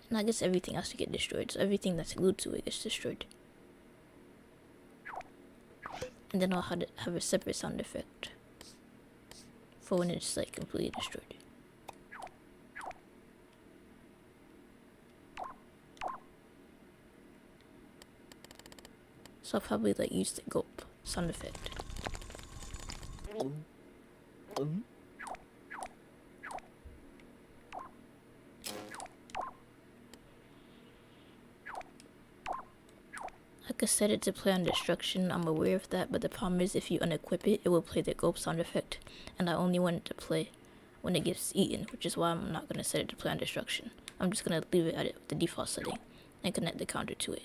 And I guess everything has to get destroyed, so everything that's glued to it gets destroyed. And then I'll have a separate sound effect for when it's like completely destroyed. So I'll probably like use the gulp sound effect. I could set it to play on destruction, I'm aware of that, but the problem is if you unequip it, it will play the gulp sound effect, and I only want it to play when it gets eaten, which is why I'm not going to set it to play on destruction. I'm just going to leave it at the default setting and connect the counter to it.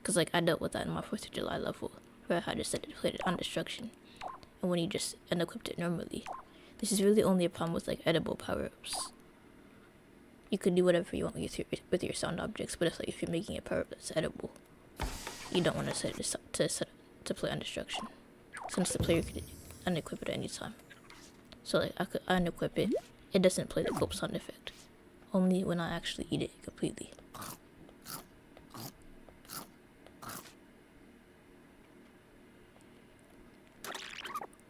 Because like I dealt with that in my 4th of July level, where I had to set it to play it on destruction, and when you just unequipped it normally. This is really only a problem with like edible power-ups. You could do whatever you want with your sound objects, but it's like if you're making a power-up that's edible, you don't want to set it to play on destruction, since the player could unequip it at any time. So like I could unequip it, it doesn't play the gulp sound effect, only when I actually eat it completely.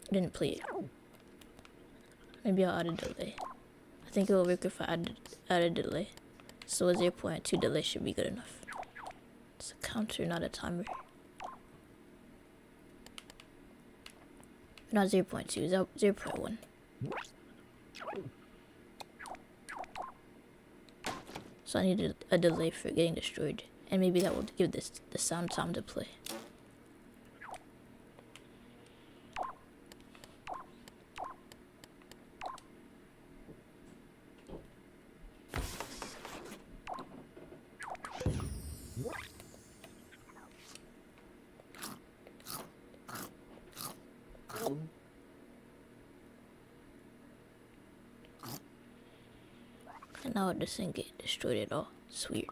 I didn't play it. Maybe I'll add a delay. I think it will work if I add a delay. So a 0.2 delay should be good enough. It's a counter, not a timer. Not 0.2, 0.1. So I need a delay for getting destroyed. And maybe that will give this the sound time to play. And now it doesn't get destroyed at all. It's weird.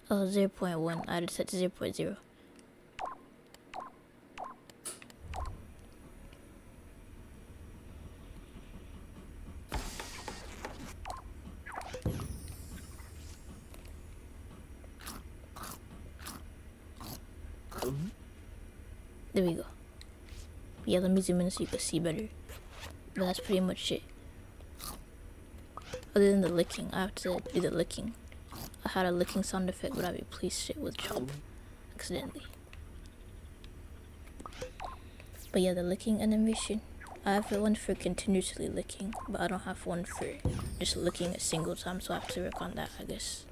Oh, 0.1. I had it set to 0.0. There we go. Yeah, let me zoom in so you can see better. But that's pretty much it. Other than the licking, I have to do the licking. I had a licking sound effect, but I replaced it with chomp accidentally. But yeah, the licking animation, I have one for continuously licking, but I don't have one for just licking a single time, so I have to work on that, I guess.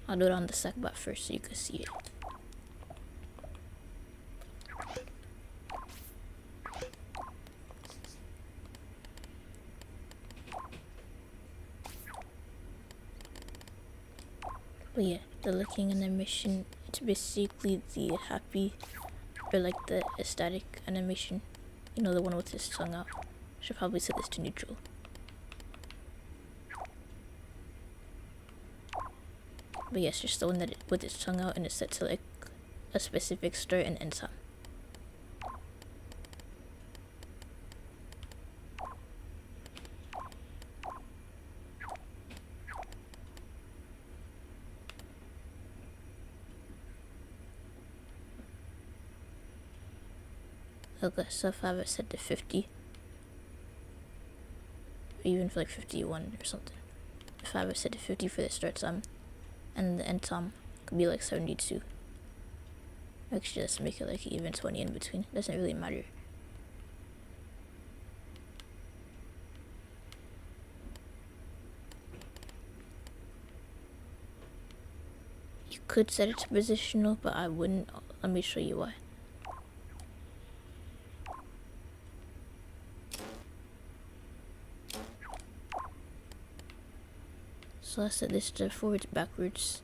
I'll do it on the Sackbot first so you can see it. But yeah, the licking animation, it's basically the happy, or like the ecstatic animation. You know, the one with his tongue out. Should probably set this to neutral. But yes, just the one that with its tongue out and it's set to like a specific start and end time. Okay, so if I have it set to 50, or even for like 51 or something. If I have it set to 50 for the start time, and the end time could be like 72. Actually, just make it like even 20 in between. Doesn't really matter. You could set it to positional, but I wouldn't. Let me show you why. So I set this to forwards, backwards.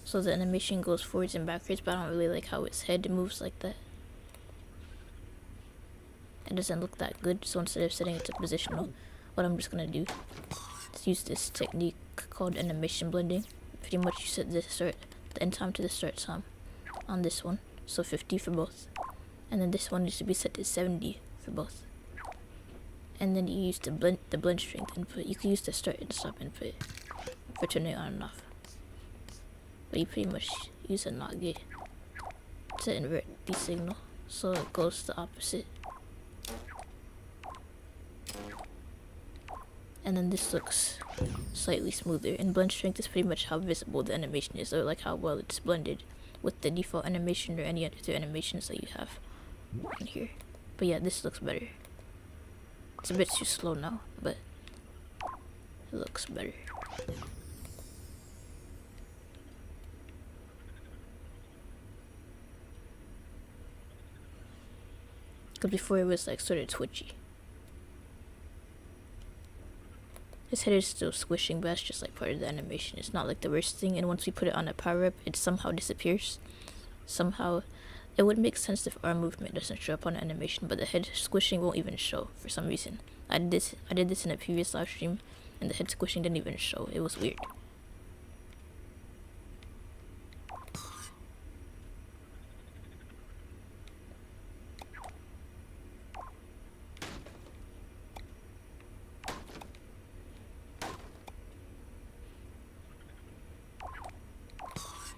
So the animation goes forwards and backwards, but I don't really like how its head moves like that. It doesn't look that good, so instead of setting it to positional, what I'm just gonna do is use this technique called animation blending. Pretty much you set the end time to the start time on this one, so 50 for both. And then this one needs to be set to 70 for both. And then you use the blend strength input. You can use the start and stop input for turning it on and off. But you pretty much use a NOT gate to invert the signal, so it goes the opposite. And then this looks slightly smoother. And blend strength is pretty much how visible the animation is, or like how well it's blended with the default animation or any other animations that you have in here. But yeah, this looks better. It's a bit too slow now, but it looks better. Because before it was like sort of twitchy. His head is still squishing, but that's just like part of the animation. It's not like the worst thing, and once we put it on a power up, it somehow disappears. Somehow, it would make sense if arm movement doesn't show up on the animation, but the head squishing won't even show for some reason. I did this in a previous live stream, and the head squishing didn't even show. It was weird.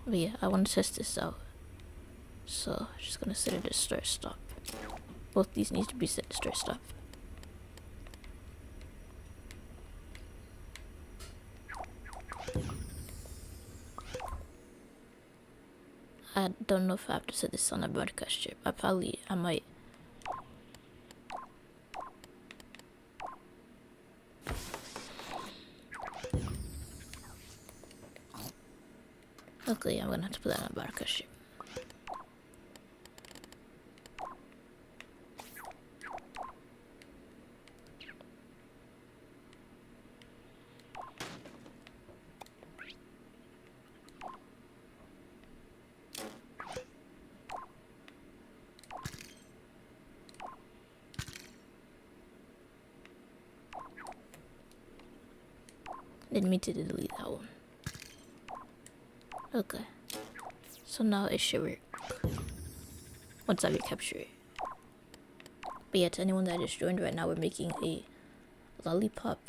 But yeah, I want to test this out. So I'm just gonna set it to start stop. Both these need to be set to start stop. I don't know if I have to set this on a broadcast chip. I might. Luckily, I'm gonna have to put that on a broadcast chip. Didn't mean to delete that one. Okay. So now it should work. Once I recapture it. But yeah, to anyone that just joined right now, we're making a lollipop.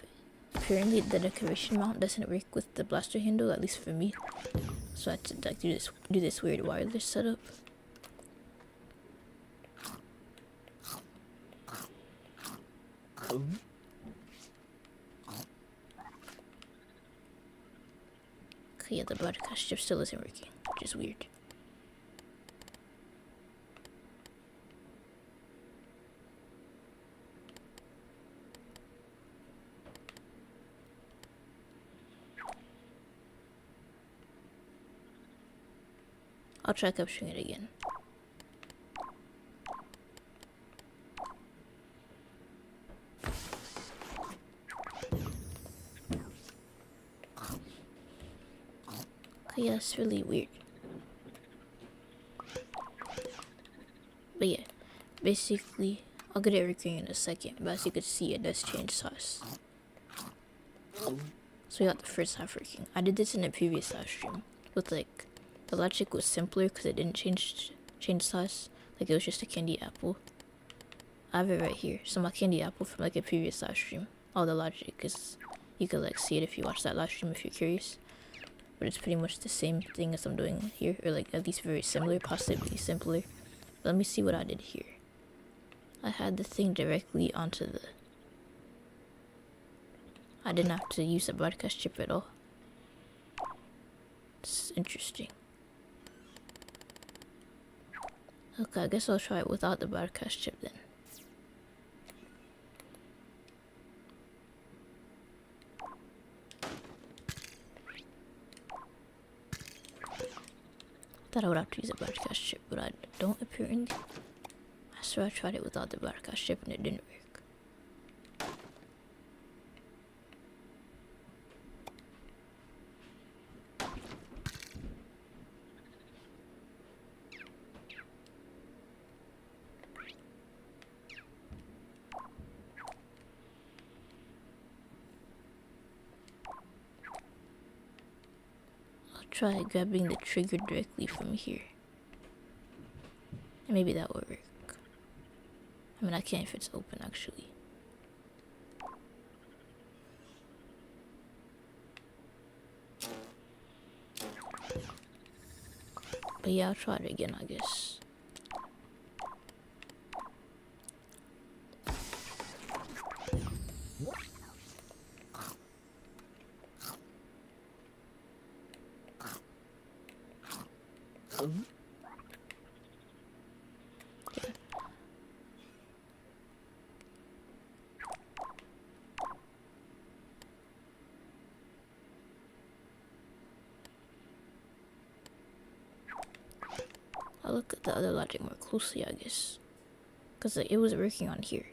Apparently the decoration mount doesn't work with the blaster handle, at least for me. So I had to like do this weird wireless setup. Okay, yeah, the broadcast chip still isn't working, which is weird. I'll try capturing it again. Okay, yeah, that's really weird. But yeah, basically, I'll get it working in a second, but as you can see, it does change size. So we got the first half working. I did this in a previous live stream with like, the logic was simpler because it didn't change size. Like it was just a candy apple. I have it right here. So my candy apple from like a previous live stream. All the logic is, you could like see it if you watch that live stream if you're curious. But it's pretty much the same thing as I'm doing here, or like at least very similar, possibly simpler. But let me see what I did here. I had the thing directly onto the... I didn't have to use the broadcast chip at all. It's interesting. Okay, I guess I'll try it without the broadcast chip then. Thought I would have to use a broadcast chip, but I don't apparently. I swear I tried it without the broadcast chip and it didn't work. Try grabbing the trigger directly from here. And maybe that will work. I mean, I can't if it's open actually. But yeah, I'll try it again, I guess. I'll look at the other logic more closely, I guess. Because like, it was working on here.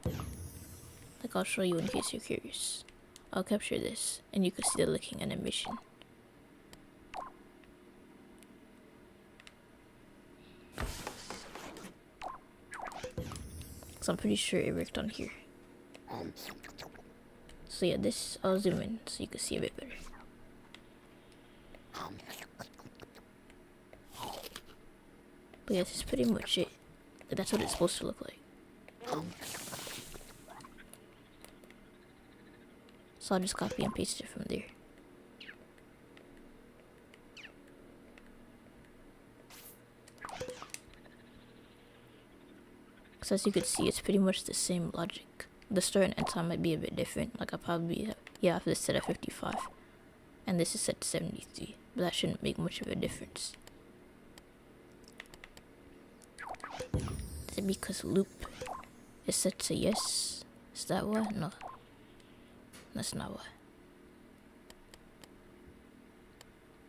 Like, I'll show you in case you're curious. I'll capture this, and you can see the licking animation. So I'm pretty sure it worked on here. So yeah, this, I'll zoom in so you can see a bit better. But yeah, this is pretty much it. That's what it's supposed to look like. So I'll just copy and paste it from there. Because as you could see, it's pretty much the same logic. The start and end time might be a bit different. Like I probably have this set at 55, and this is set to 73, but that shouldn't make much of a difference. Is it because loop is set to yes? Is that why? No, that's not why.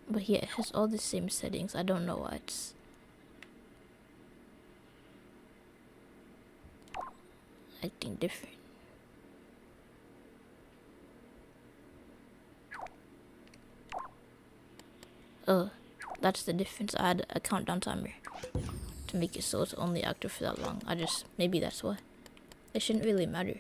But yeah, it has all the same settings. I don't know why it's acting different. Oh, that's the difference. I had a countdown timer to make it so it's only active for that long. Maybe that's why. It shouldn't really matter.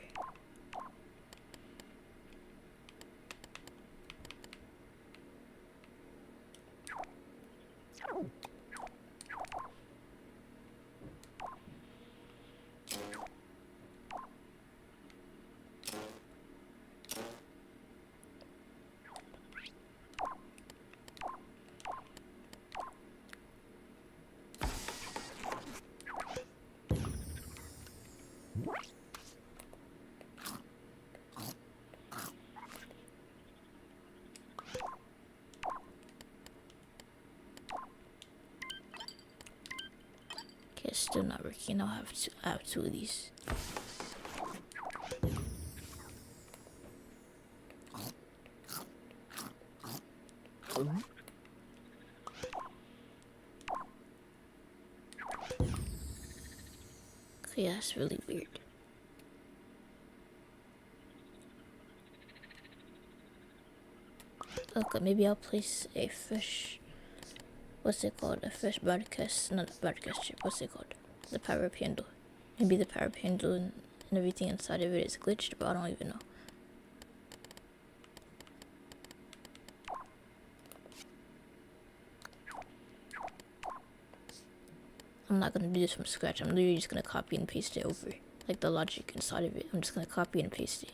It's still not working. I have two of these. Okay, that's really weird. Okay, maybe I'll place a fresh, what's it called? A fresh broadcast, not a broadcast chip, what's it called? The power handle. Maybe the power handle and everything inside of it is glitched, but I don't even know. I'm not gonna do this from scratch. I'm literally just gonna copy and paste it over. Like the logic inside of it. I'm just gonna copy and paste it.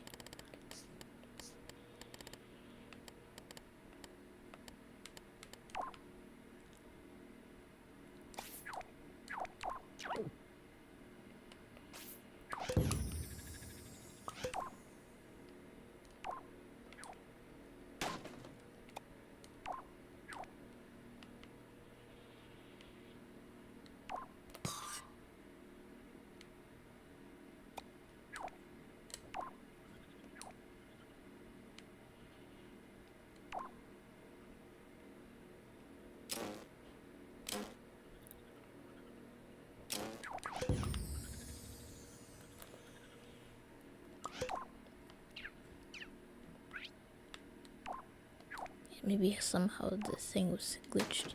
Maybe somehow the thing was glitched.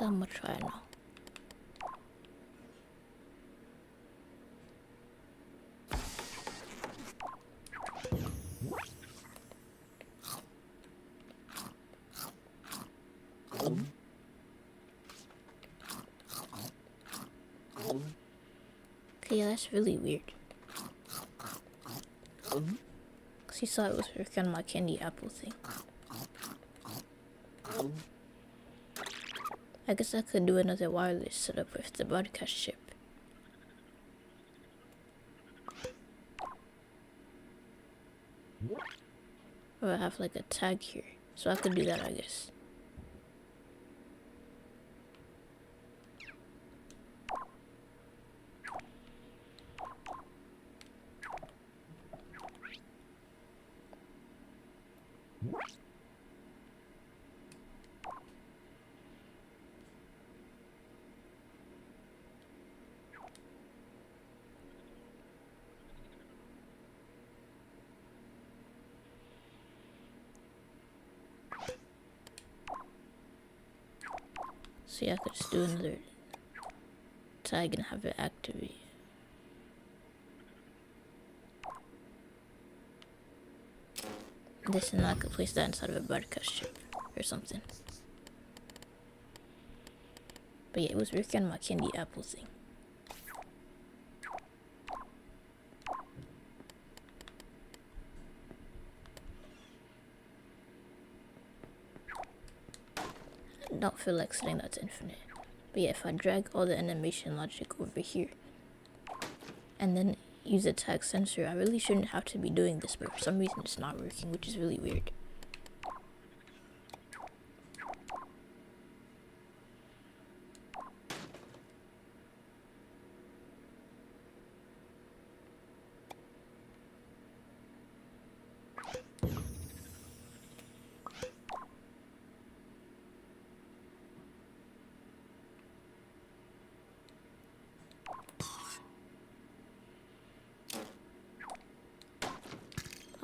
I'm gonna try now. Okay, yeah, that's really weird. Cause he saw it was working on my candy apple thing. I guess I could do another wireless setup with the broadcast chip. Or I have like a tag here, so I could do that, I guess. So yeah, I could just do another tag and have it activate. This, and I could place that inside of a broadcast chip. or something. But yeah, it was working on my candy apple thing. I don't feel like setting that to infinite. But yeah, if I drag all the animation logic over here and then use a tag sensor, I really shouldn't have to be doing this, but for some reason it's not working, which is really weird.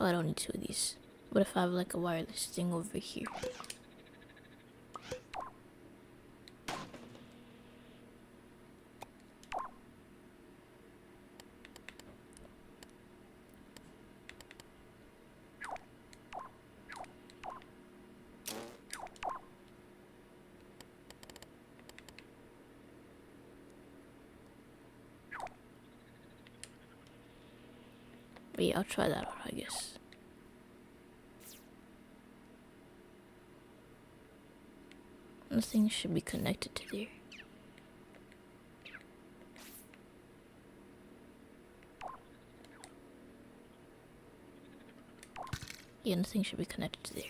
Oh, I don't need two of these. What if I have like a wireless thing over here? But yeah, I'll try that out, I guess. Nothing should be connected to there. Yeah, nothing should be connected to there.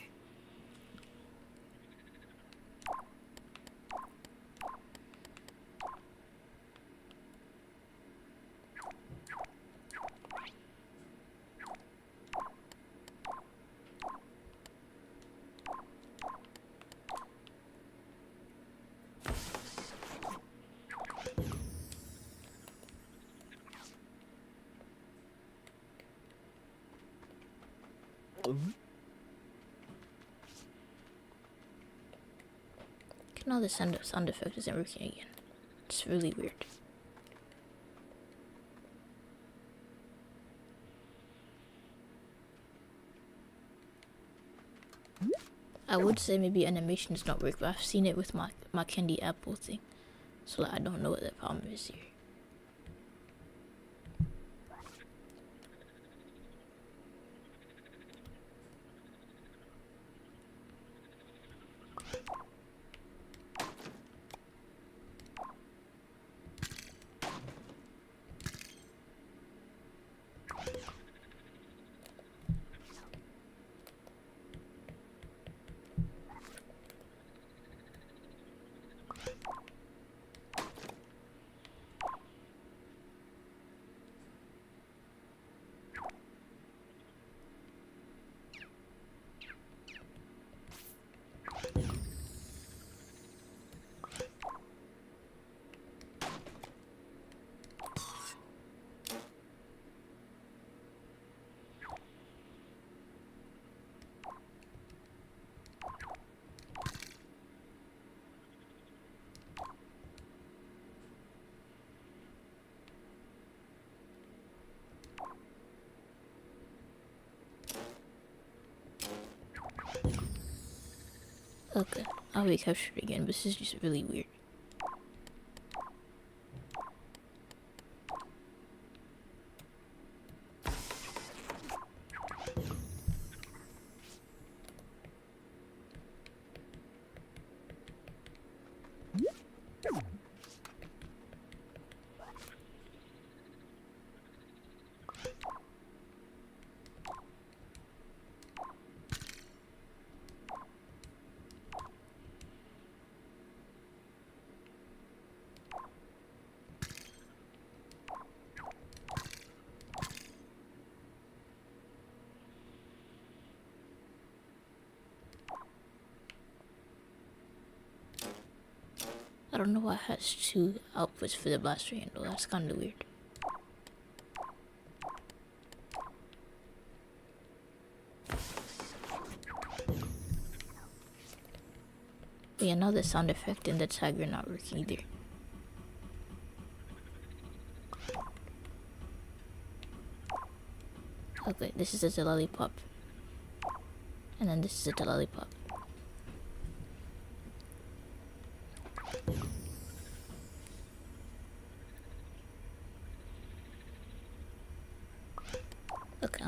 Now the sound effect isn't working again. It's really weird. I would say maybe animation does not work, but I've seen it with my candy apple thing. So like, I don't know what the problem is here. Okay, I'll be captured again, but this is just really weird. I don't know why it has two outputs for the blaster handle. That's kind of weird. But yeah, now the sound effect and the tag are not working either. Okay, this is the lollipop. And then this is the lollipop.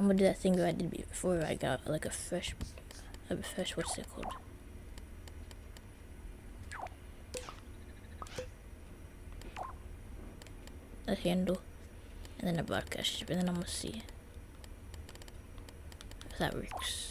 I'm gonna do that thing that I did before. I got like a fresh, what's it called? A handle, and then a broadcast chip, and then I'm gonna see if that works.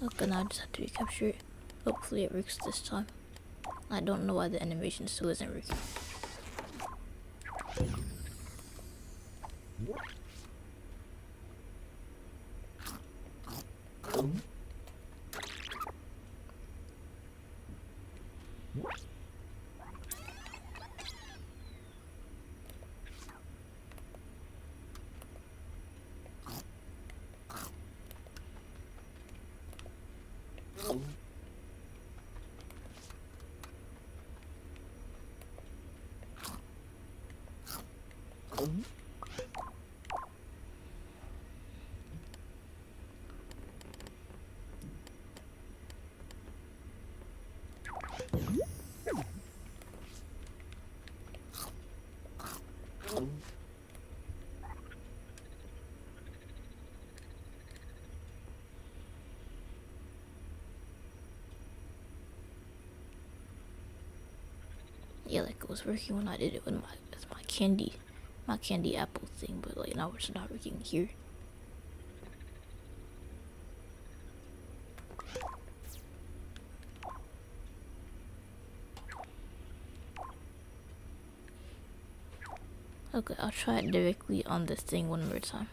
Okay, now I just have to recapture it. Hopefully it works this time. I don't know why the animation still isn't working. Yeah, like it was working when I did it with my candy apple thing, but like now it's not working here. Okay, I'll try it directly on this thing one more time.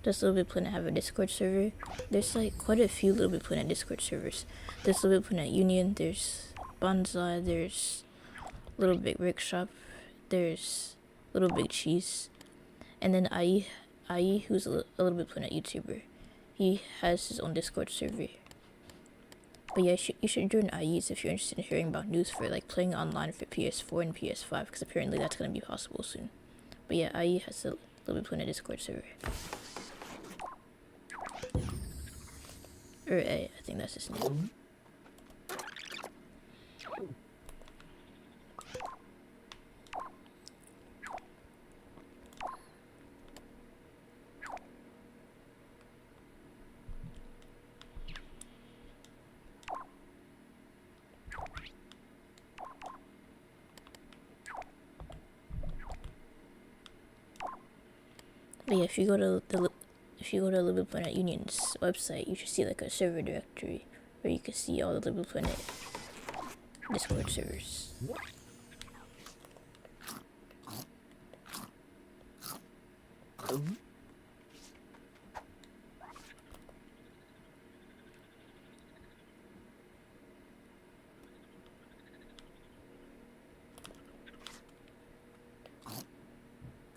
Does Little Big Planet have a Discord server? There's like quite a few Little Big Planet Discord servers. There's Little Big Planet Union, there's Bonsai, there's Little Big Rick Shop, there's Little Big Cheese, and then IE, who's a Little Big Planet YouTuber. He has his own Discord server. But yeah, you should join IEs if you're interested in hearing about news for like playing online for PS4 and PS5, because apparently that's gonna be possible soon. But yeah, IE has a Little Big Planet Discord server. Or A, I think that's his name. But yeah, if you go to Little Big Planet Union's website, you should see like a server directory where you can see all the Little Big Planet Discord servers.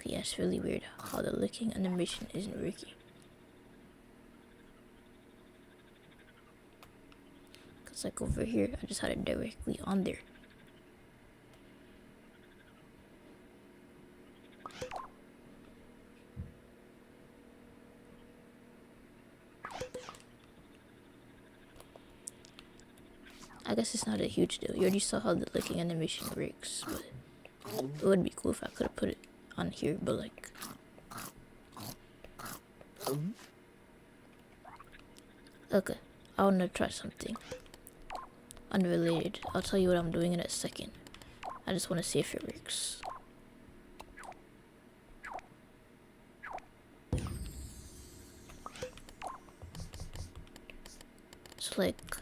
Yeah, it's really weird how the licking animation isn't working. Cause like over here, I just had it directly on there. I guess it's not a huge deal. You already saw how the licking animation works, but it would be cool if I could have put it on here, but like... Okay, I wanna try something unrelated. I'll tell you what I'm doing in a second. I just wanna see if it works. So like,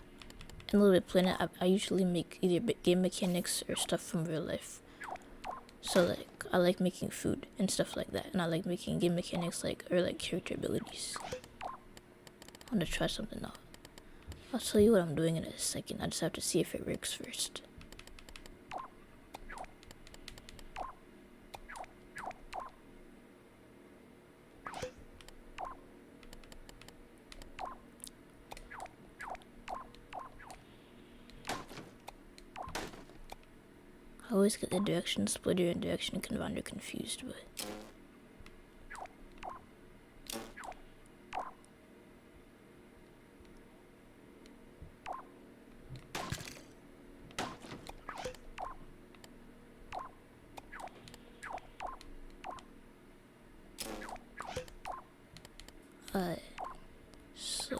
in Little Big Planet, I usually make either game mechanics or stuff from real life. So like, I like making food and stuff like that, and I like making game mechanics or character abilities. I want to try something out. I'll tell you what I'm doing in a second. I just have to see if it works first. I always get the direction splitter and direction confonder confused, but... so...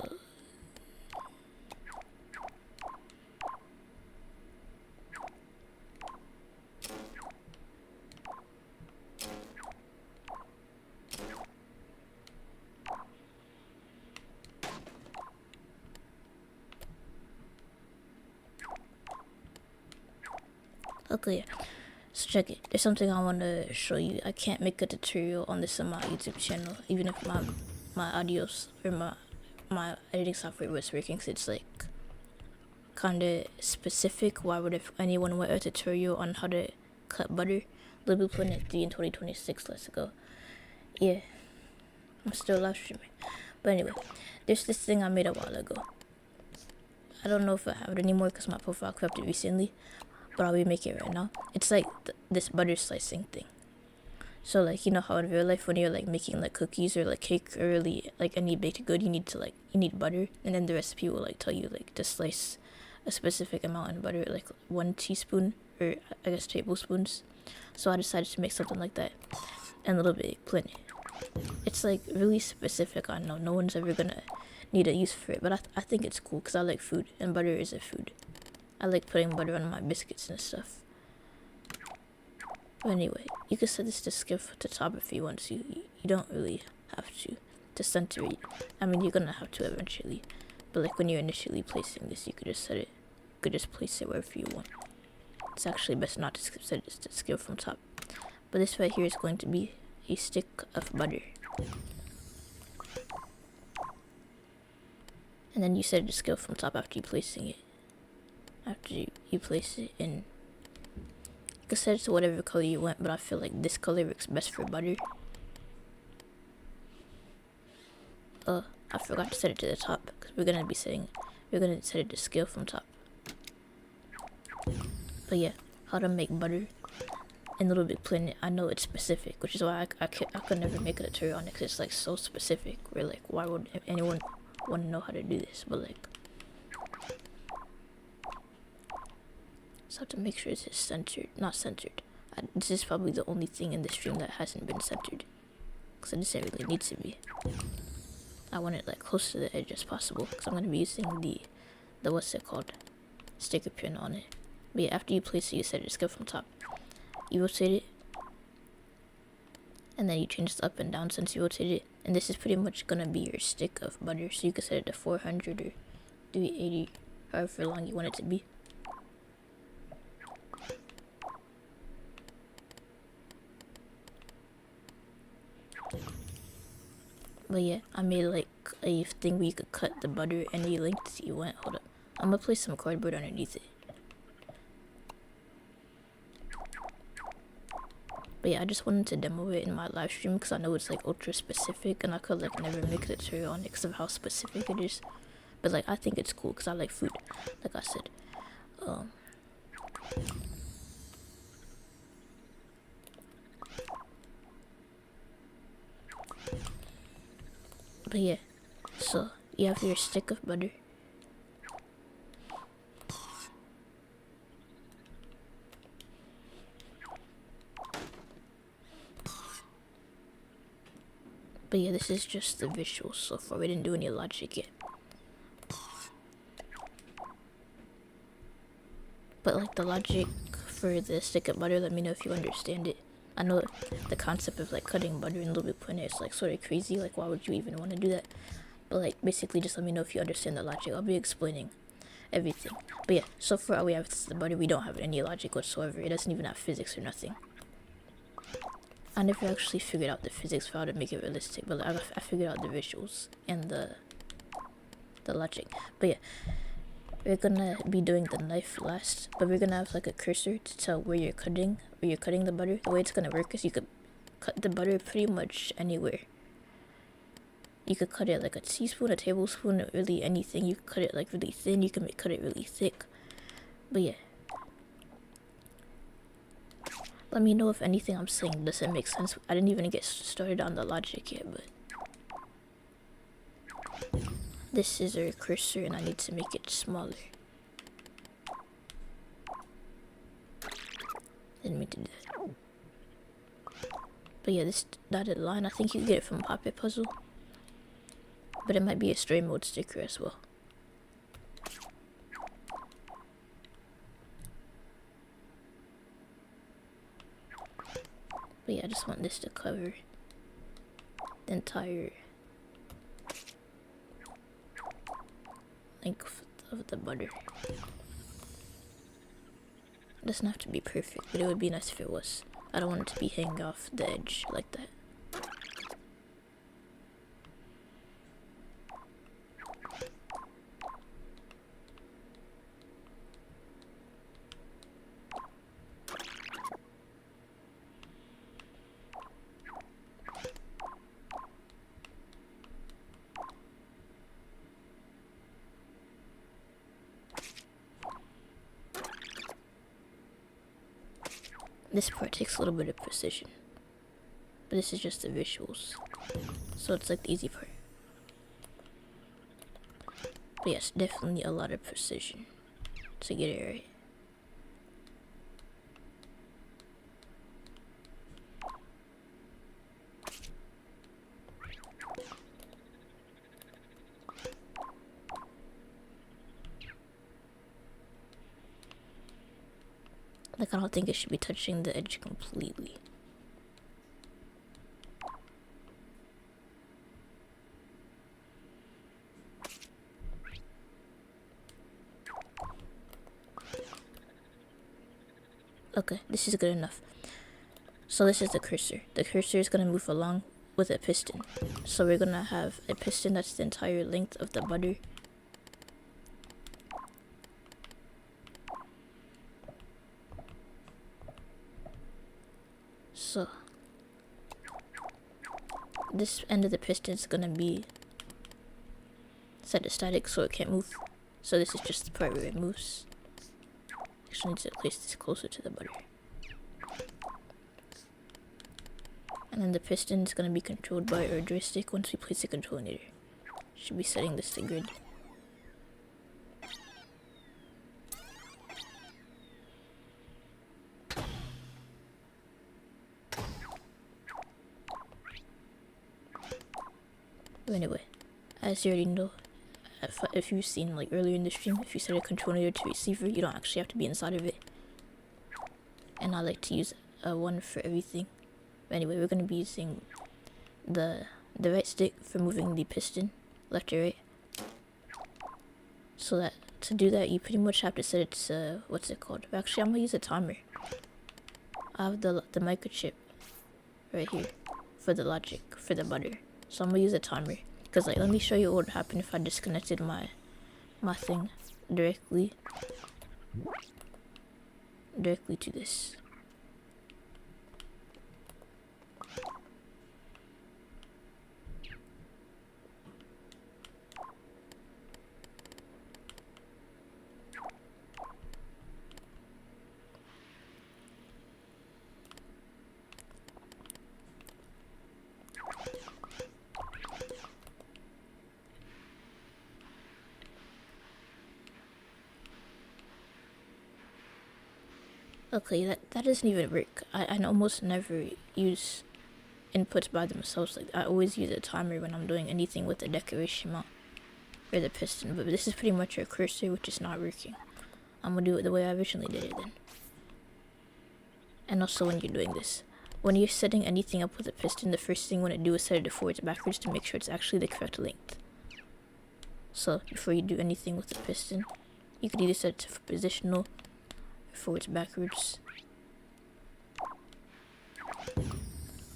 Okay, yeah. So check it. There's something I want to show you. I can't make a tutorial on this on my YouTube channel, even if my audios or my editing software was working, because it's like kind of specific. Why would anyone want a tutorial on how to cut butter? Little Big Planet 3 in 2026. Let's go. Yeah, I'm still live streaming. But anyway, there's this thing I made a while ago. I don't know if I have it anymore because my profile corrupted recently, but I'll remake it right now. It's like this butter slicing thing. So like, you know how in real life when you're like making like cookies or like cake or really like any baked good, you need butter, and then the recipe will like tell you like to slice a specific amount in butter, like 1 teaspoon or I guess tablespoons. So I decided to make something like that in Little Big Planet. It's like really specific. I know no one's ever gonna need a use for it, but I think it's cool because I like food and butter is a food. I like putting butter on my biscuits and stuff. But anyway, you can set this to skiff to top if you want to. You don't really have to center it. I mean, you're gonna have to eventually, but like when you're initially placing this, you could just set it. You could just place it wherever you want. It's actually best not to set it to skiff from top. But this right here is going to be a stick of butter. And then you set it to scale from top after you placing it. After you place it in, you can set it to whatever color you want, but I feel like this color works best for butter. I forgot to set it to the top because we're gonna set it to scale from top. But yeah, how to make butter in Little Big Planet. I know it's specific, which is why I could never make a tutorial on it because it's like so specific. Where like, why would anyone want to know how to do this? But like, so I have to make sure it's centered, not centered. This is probably the only thing in the stream that hasn't been centered, because it doesn't really need to be. I want it like close to the edge as possible, because I'm going to be using the what's it called, sticker pin on it. But yeah, after you place it, you set it to scale from top. You rotate it, and then you change the up and down since you rotated it. And this is pretty much going to be your stick of butter, so you can set it to 400 or 380, however long you want it to be. But yeah, I made like a thing where you could cut the butter any length you want. Hold up, I'm gonna place some cardboard underneath it. But yeah, I just wanted to demo it in my live stream because I know it's like ultra specific, and I could like never make a tutorial on it because of how specific it is. But like, I think it's cool because I like food, like I said. But yeah, so you have your stick of butter. But yeah, this is just the visuals so far. We didn't do any logic yet. But like the logic for the stick of butter, let me know if you understand it. I know the concept of like cutting butter in LBP3 is like sort of crazy. Like, why would you even want to do that? But like, basically, just let me know if you understand the logic. I'll be explaining everything. But yeah, so far all we have is the butter. We don't have any logic whatsoever. It doesn't even have physics or nothing. I never actually figured out the physics for how to make it realistic, but like, I figured out the visuals and the logic. But yeah, we're gonna be doing the knife last, but we're gonna have like a cursor to tell where you're cutting the butter. The way it's gonna work is you could cut the butter pretty much anywhere. You could cut it like a teaspoon, a tablespoon, really anything. You could cut it like really thin, you can cut it really thick. But yeah, let me know if anything I'm saying doesn't make sense. I didn't even get started on the logic yet, but this is our cursor and I need to make it smaller. Didn't mean to do that. But yeah, this dotted line, I think you can get it from Puppet Puzzle. But it might be a story mode sticker as well. But yeah, I just want this to cover the entire length of the butter. It doesn't have to be perfect, but it would be nice if it was. I don't want it to be hanging off the edge like that. This part takes a little bit of precision, but this is just the visuals, so it's like the easy part. But yes, definitely a lot of precision to get it right. Like, I don't think it should be touching the edge completely. Okay, this is good enough. So this is the cursor. The cursor is going to move along with a piston. So we're going to have a piston that's the entire length of the butter. So this end of the piston is gonna be set to static so it can't move. So this is just the part where it moves. Actually need to place this closer to the butter. And then the piston is gonna be controlled by our joystick once we place the control indicator. Should be setting this to grid. Anyway, as you already know, if you've seen like earlier in the stream, if you set a controller to receiver, you don't actually have to be inside of it. And I like to use one for everything. But anyway, we're gonna be using the right stick for moving the piston left to right. So that to do that, you pretty much have to set it to what's it called? Actually, I'm gonna use a timer. I have the microchip right here for the logic for the butter. So I'm gonna use a timer, because like, let me show you what would happen if I disconnected my thing directly to this. Okay, that doesn't even work. I almost never use inputs by themselves. Like I always use a timer when I'm doing anything with the decoration mount or the piston, but this is pretty much your cursor, which is not working. I'm gonna do it the way I originally did it then. And also when you're doing this, when you're setting anything up with a piston, the first thing you want to do is set it to forwards backwards to make sure it's actually the correct length. So before you do anything with the piston, you could either set it to positional or forwards backwards.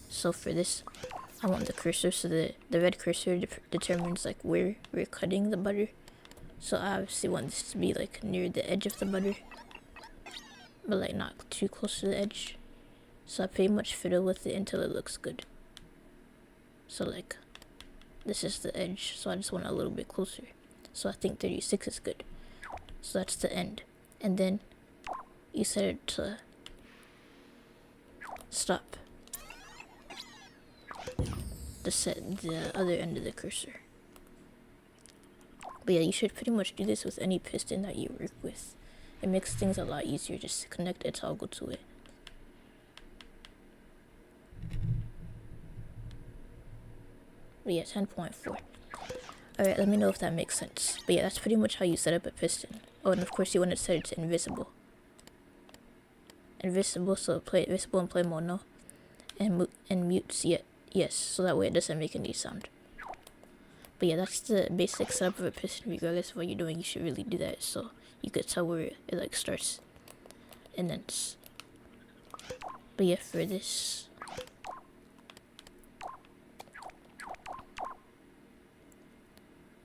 So for this, I want the cursor, so the red cursor determines like where we're cutting the butter. So I obviously want this to be like near the edge of the butter, but like not too close to the edge. So I pretty much fiddle with it until it looks good. So like, this is the edge, so I just want it a little bit closer. So I think 36 is good. So that's the end. And then you set it to stop. To set the other end of the cursor. But yeah, you should pretty much do this with any piston that you work with. It makes things a lot easier just to connect a toggle to it. But yeah, 10.4. Alright, let me know if that makes sense. But yeah, that's pretty much how you set up a piston. Oh, and of course you want to set it to invisible. Invisible, so play visible in play mode, no. And mutes, yeah, yes, so that way it doesn't make any sound. But yeah, that's the basic setup of a piston. Regardless of what you're doing, you should really do that, so you could tell where it like starts and ends. But yeah, for this,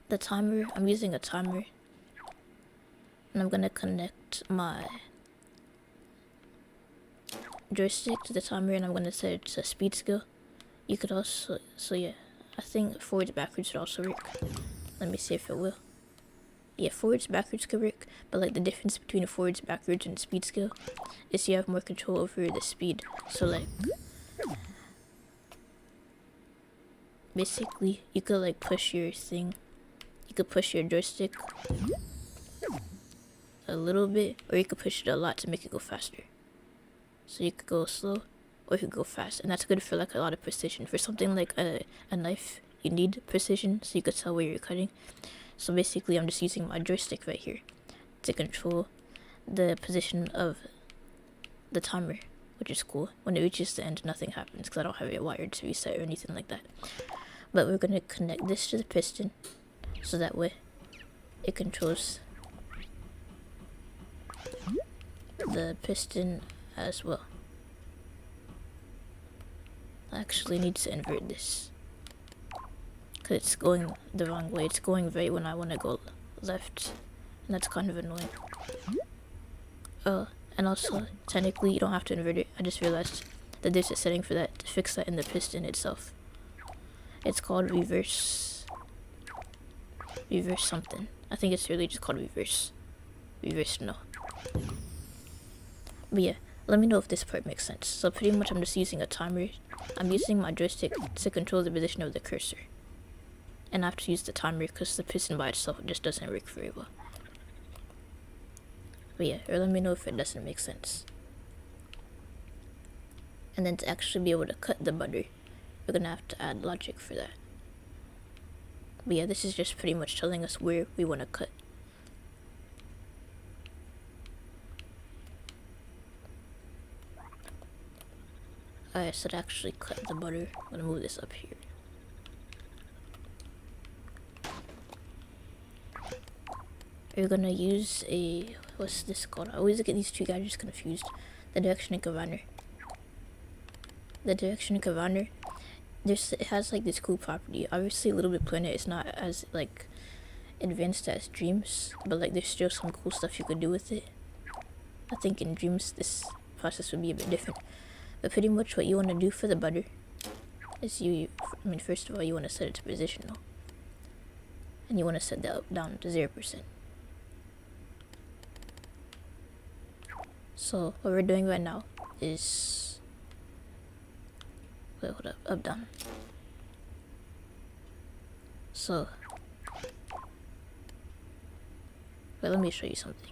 the timer, I'm using a timer, and I'm gonna connect my joystick to the timer, and I'm gonna set it to speed scale. You could also, so yeah, I think forwards backwards would also work. Let me see if it will. Yeah, forwards backwards could work, but like the difference between forwards backwards and speed scale is you have more control over the speed. So like, basically you could like push your thing, you could push your joystick a little bit, or you could push it a lot to make it go faster. So you could go slow, or you could go fast, and that's good for like a lot of precision. For something like a knife, you need precision, so you could tell where you're cutting. So basically I'm just using my joystick right here to control the position of the timer, which is cool. When it reaches the end, nothing happens because I don't have it wired to reset or anything like that. But we're going to connect this to the piston, so that way it controls the piston as well. I actually need to invert this because it's going the wrong way. It's going right when I want to go left, and that's kind of annoying. And also technically you don't have to invert it. I just realized that there's a setting for that, to fix that in the piston itself. It's called reverse something. I think it's really just called reverse no. But yeah, let me know if this part makes sense. So pretty much I'm just using a timer. I'm using my joystick to control the position of the cursor, and I have to use the timer because the piston by itself just doesn't work very well. But yeah, or let me know if it doesn't make sense. And then to actually be able to cut the butter, we're gonna have to add logic for that. But yeah, this is just pretty much telling us where we want to cut. Alright, so to actually cut the butter, I'm gonna move this up here. We're gonna use a, what's this called? I always get these two gadgets confused. The direction converter. The direction converter, it has like this cool property. Obviously Little Big Planet is not as like advanced as Dreams, but like there's still some cool stuff you could do with it. I think in Dreams this process would be a bit different. But pretty much what you want to do for the butter is first of all you want to set it to positional, and you want to set that up down to 0%. So what we're doing right now is, wait, hold up, down. So, wait, let me show you something.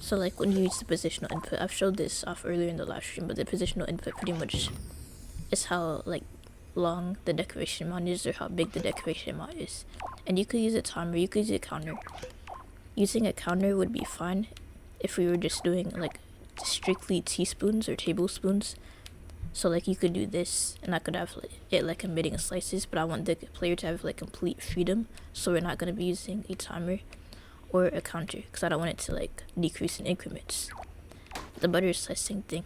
So like when you use the positional input, I've showed this off earlier in the live stream, but the positional input pretty much is how like long the decoration amount is or how big the decoration amount is. And you could use a timer, you could use a counter. Using a counter would be fine if we were just doing like strictly teaspoons or tablespoons. So like you could do this and I could have it like emitting slices, but I want the player to have like complete freedom, so we're not going to be using a timer or a counter because I don't want it to like decrease in increments. The butter slicing thing,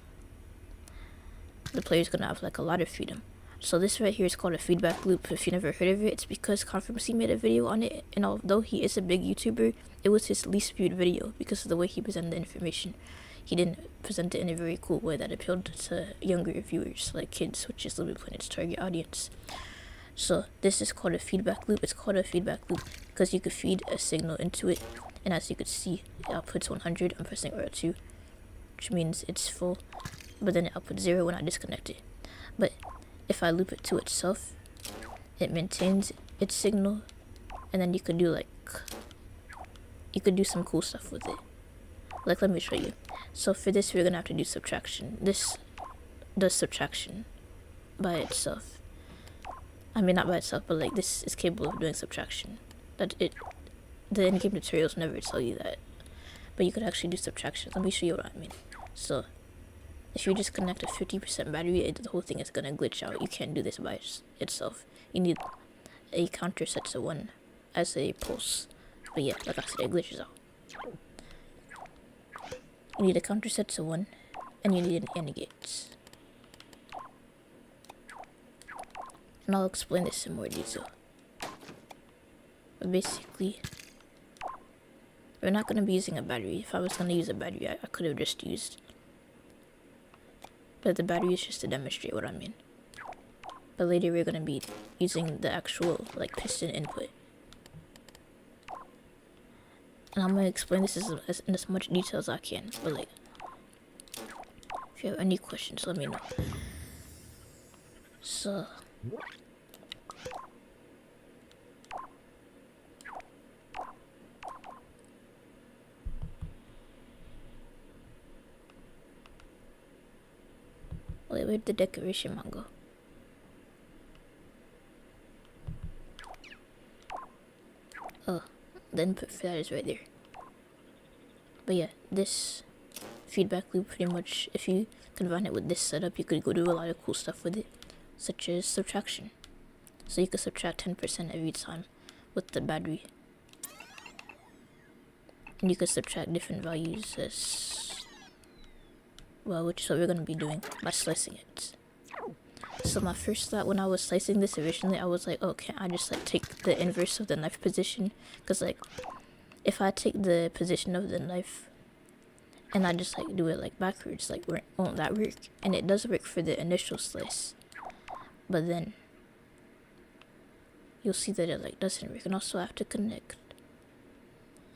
the player's going to have like a lot of freedom. So this right here is called a feedback loop. If you never heard of it, it's because Conference made a video on it, and although he is a big YouTuber, it was his least viewed video because of the way he presented the information. He didn't present it in a very cool way that appealed to younger viewers, like kids, which is LBP3's target audience. So this is called a feedback loop. It's called a feedback loop because you could feed a signal into it, and as you could see, it outputs 100. I'm pressing R2, which means it's full, but then it outputs 0 when I disconnect it. But if I loop it to itself, it maintains its signal, and then you could do some cool stuff with it. Like, let me show you. So for this, we're gonna have to do subtraction. This does subtraction by itself. I mean, not by itself, but like this is capable of doing subtraction. The in-game tutorials never tell you that, but you could actually do subtraction. Let me show you what I mean. So if you just connect a 50% battery, the whole thing is gonna glitch out. You can't do this by itself. You need a counter set to 1 as a pulse. But yeah, like I said, it glitches out. You need a counter set to 1, and you need an AND gate. And I'll explain this in more detail. But basically, we're not gonna be using a battery. If I was gonna use a battery, I could have just used. But the battery is just to demonstrate what I mean. But later we're gonna be using the actual like piston input. And I'm gonna explain this in as much detail as I can. But like, if you have any questions, let me know. So wait, where'd the decoration man go? Oh, the input for that is right there. But yeah, this feedback loop pretty much, if you combine it with this setup, you could go do a lot of cool stuff with it, such as subtraction. So you could subtract 10% every time with the battery. And you could subtract different values as well, which is what we're going to be doing by slicing it. So my first thought when I was slicing this originally, I was like, oh, can't I just like take the inverse of the knife position? Because like, if I take the position of the knife and I just like do it like backwards, like won't that work? And it does work for the initial slice, but then you'll see that it like doesn't work. And also I have to connect.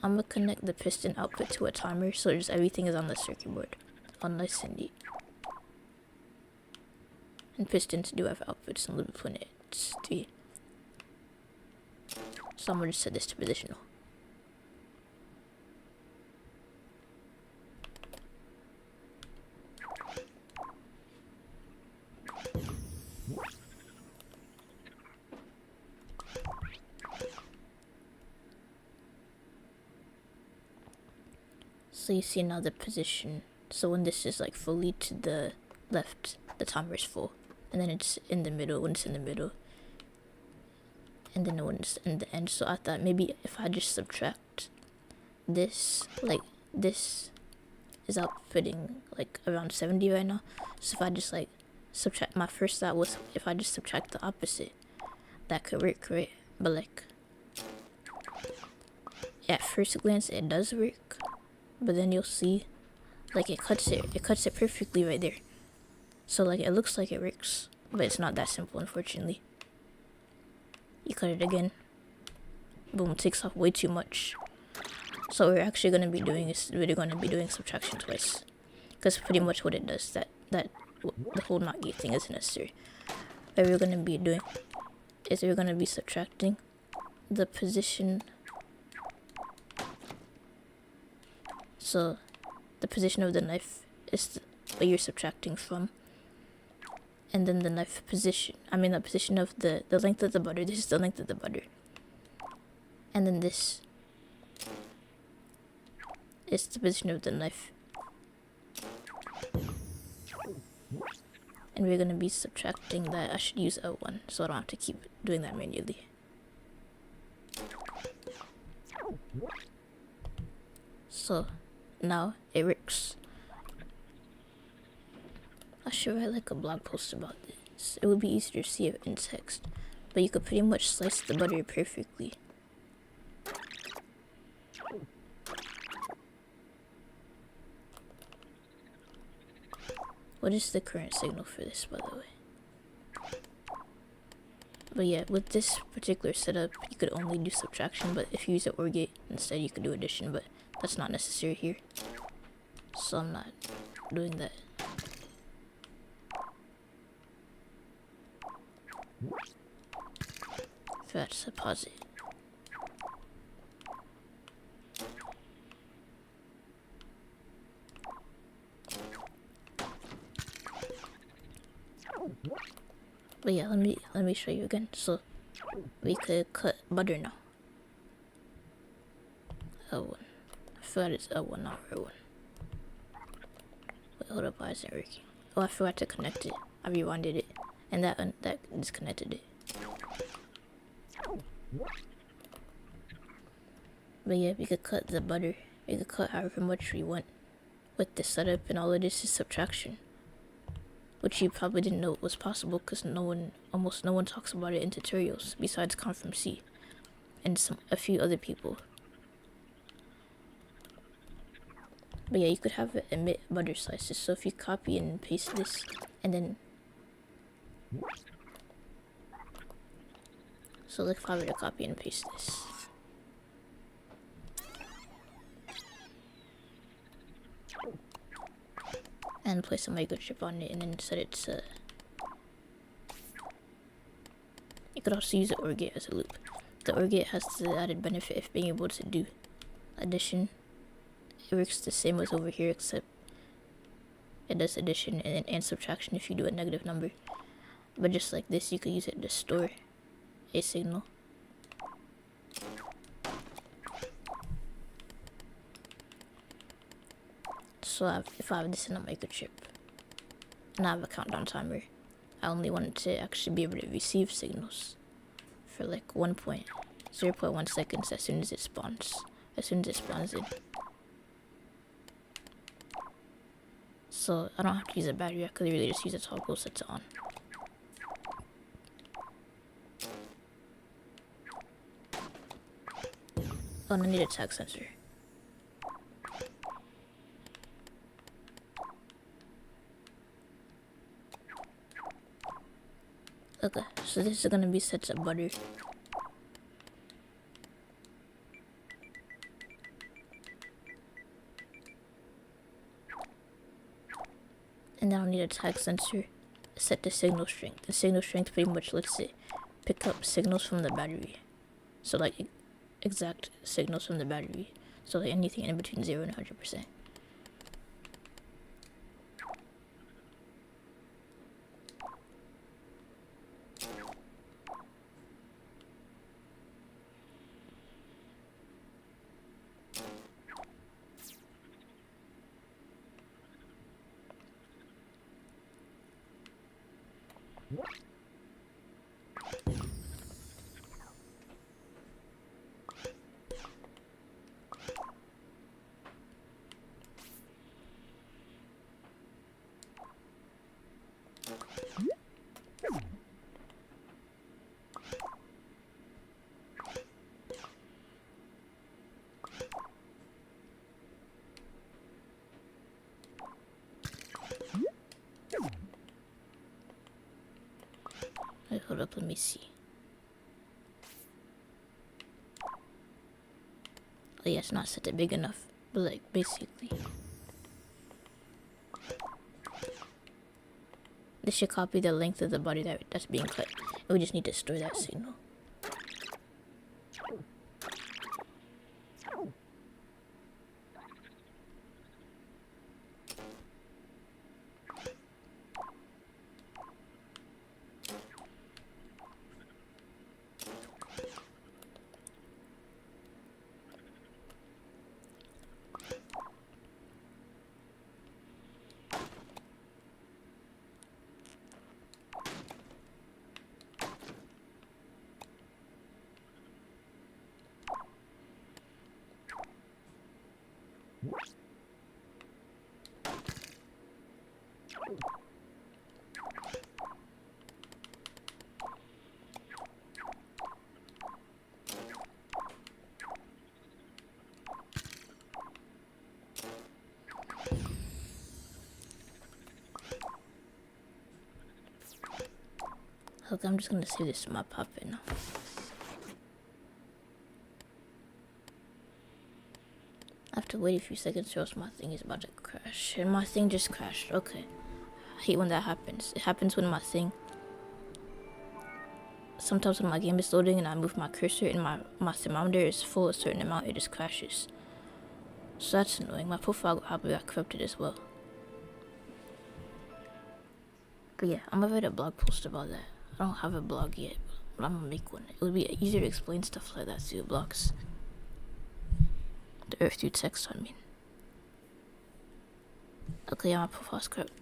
I'm gonna connect the piston output to a timer, so just everything is on the circuit board. On nice and neat. And pistons do have outputs, and when it's 3. So I'm gonna just set this to positional. So you see now the position. So when this is like fully to the left, the timer is full. And then it's in the middle when it's in the middle. And then when it's in the end. So I thought maybe if I just subtract this, like this is outputting like around 70 right now. So if I just like subtract, my first thought was if I just subtract the opposite, that could work, right? But like, at first glance it does work. But then you'll see like it cuts it perfectly right there. So like it looks like it works, but it's not that simple, unfortunately. You cut it again, boom, it takes off way too much. So what we're actually going to be doing is we're going to be doing subtraction twice, because pretty much what it does, that the whole not gate thing isn't necessary. What we're going to be doing is we're going to be subtracting the position. So the position of the knife is what you're subtracting from. And then the knife position, the position of the length of the butter. This is the length of the butter. And then this is the position of the knife. And we're going to be subtracting that. I should use L1 so I don't have to keep doing that manually. So now it works. I should write like a blog post about this. It would be easier to see it in text, but you could pretty much slice the butter perfectly. What is the current signal for this, by the way? But yeah, with this particular setup, you could only do subtraction, but if you use the OR gate instead, you could do addition, but that's not necessary here. So I'm not doing that. That's a pause it. But yeah, let me show you again. So we could cut butter now. L1. I forgot it's L1, not R1. Wait, hold up, why isn't it working? Oh, I forgot to connect it. I rewinded it, and that disconnected it. But yeah, we could cut the butter. We could cut however much we want with this setup, and all it is subtraction. Which you probably didn't know was possible because almost no one talks about it in tutorials besides Confirm C and a few other people. But yeah, you could have it emit butter slices. So if you copy and paste this, and then so like if I were to copy and paste this, and place a microchip on it, and then set it to. You could also use the OR gate as a loop. The OR gate has the added benefit of being able to do addition. It works the same as over here, except it does addition and subtraction if you do a negative number. But just like this, you could use it to store a signal. So if I have this in a microchip, and I have a countdown timer, I only want it to actually be able to receive signals for like 0.1 seconds as soon as it spawns in. So I don't have to use a battery, I could really just use a toggle set to on. Oh, and I need a tag sensor. Okay, so this is gonna be set to butter. And then I'll need a tag sensor set to signal strength. The signal strength pretty much lets it pick up signals from the battery. So like exact signals from the battery. So like anything in between 0 and 100%. Wait, hold up, let me see. Oh yeah, it's not set to big enough, but like basically. This should copy the length of the body that's being cut. And we just need to store that signal. Okay, I'm just gonna save this to my puppet now. I have to wait a few seconds or else my thing is about to crash. And my thing just crashed. Okay. I hate when that happens. It happens when my thing... Sometimes when my game is loading and I move my cursor and my thermometer is full a certain amount, it just crashes. So that's annoying. My profile probably got corrupted as well. But yeah, I'm gonna write a blog post about that. I don't have a blog yet, but I'm gonna make one. It would be easier to explain stuff like that through blogs. The earth through text, I mean. Okay, yeah, my profile's corrupt.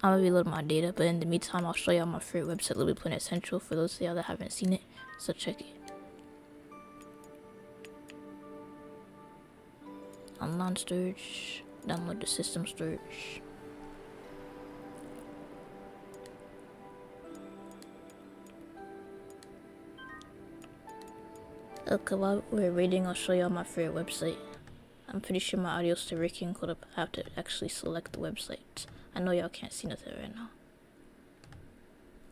I'm gonna reload my data, but in the meantime, I'll show y'all my favorite website, LBP3 Central, for those of y'all that haven't seen it, so check it. Online storage, download the system storage. Okay, while we're waiting, I'll show y'all my favorite website. I'm pretty sure my audio's still working, I have to actually select the website. I know y'all can't see nothing right now.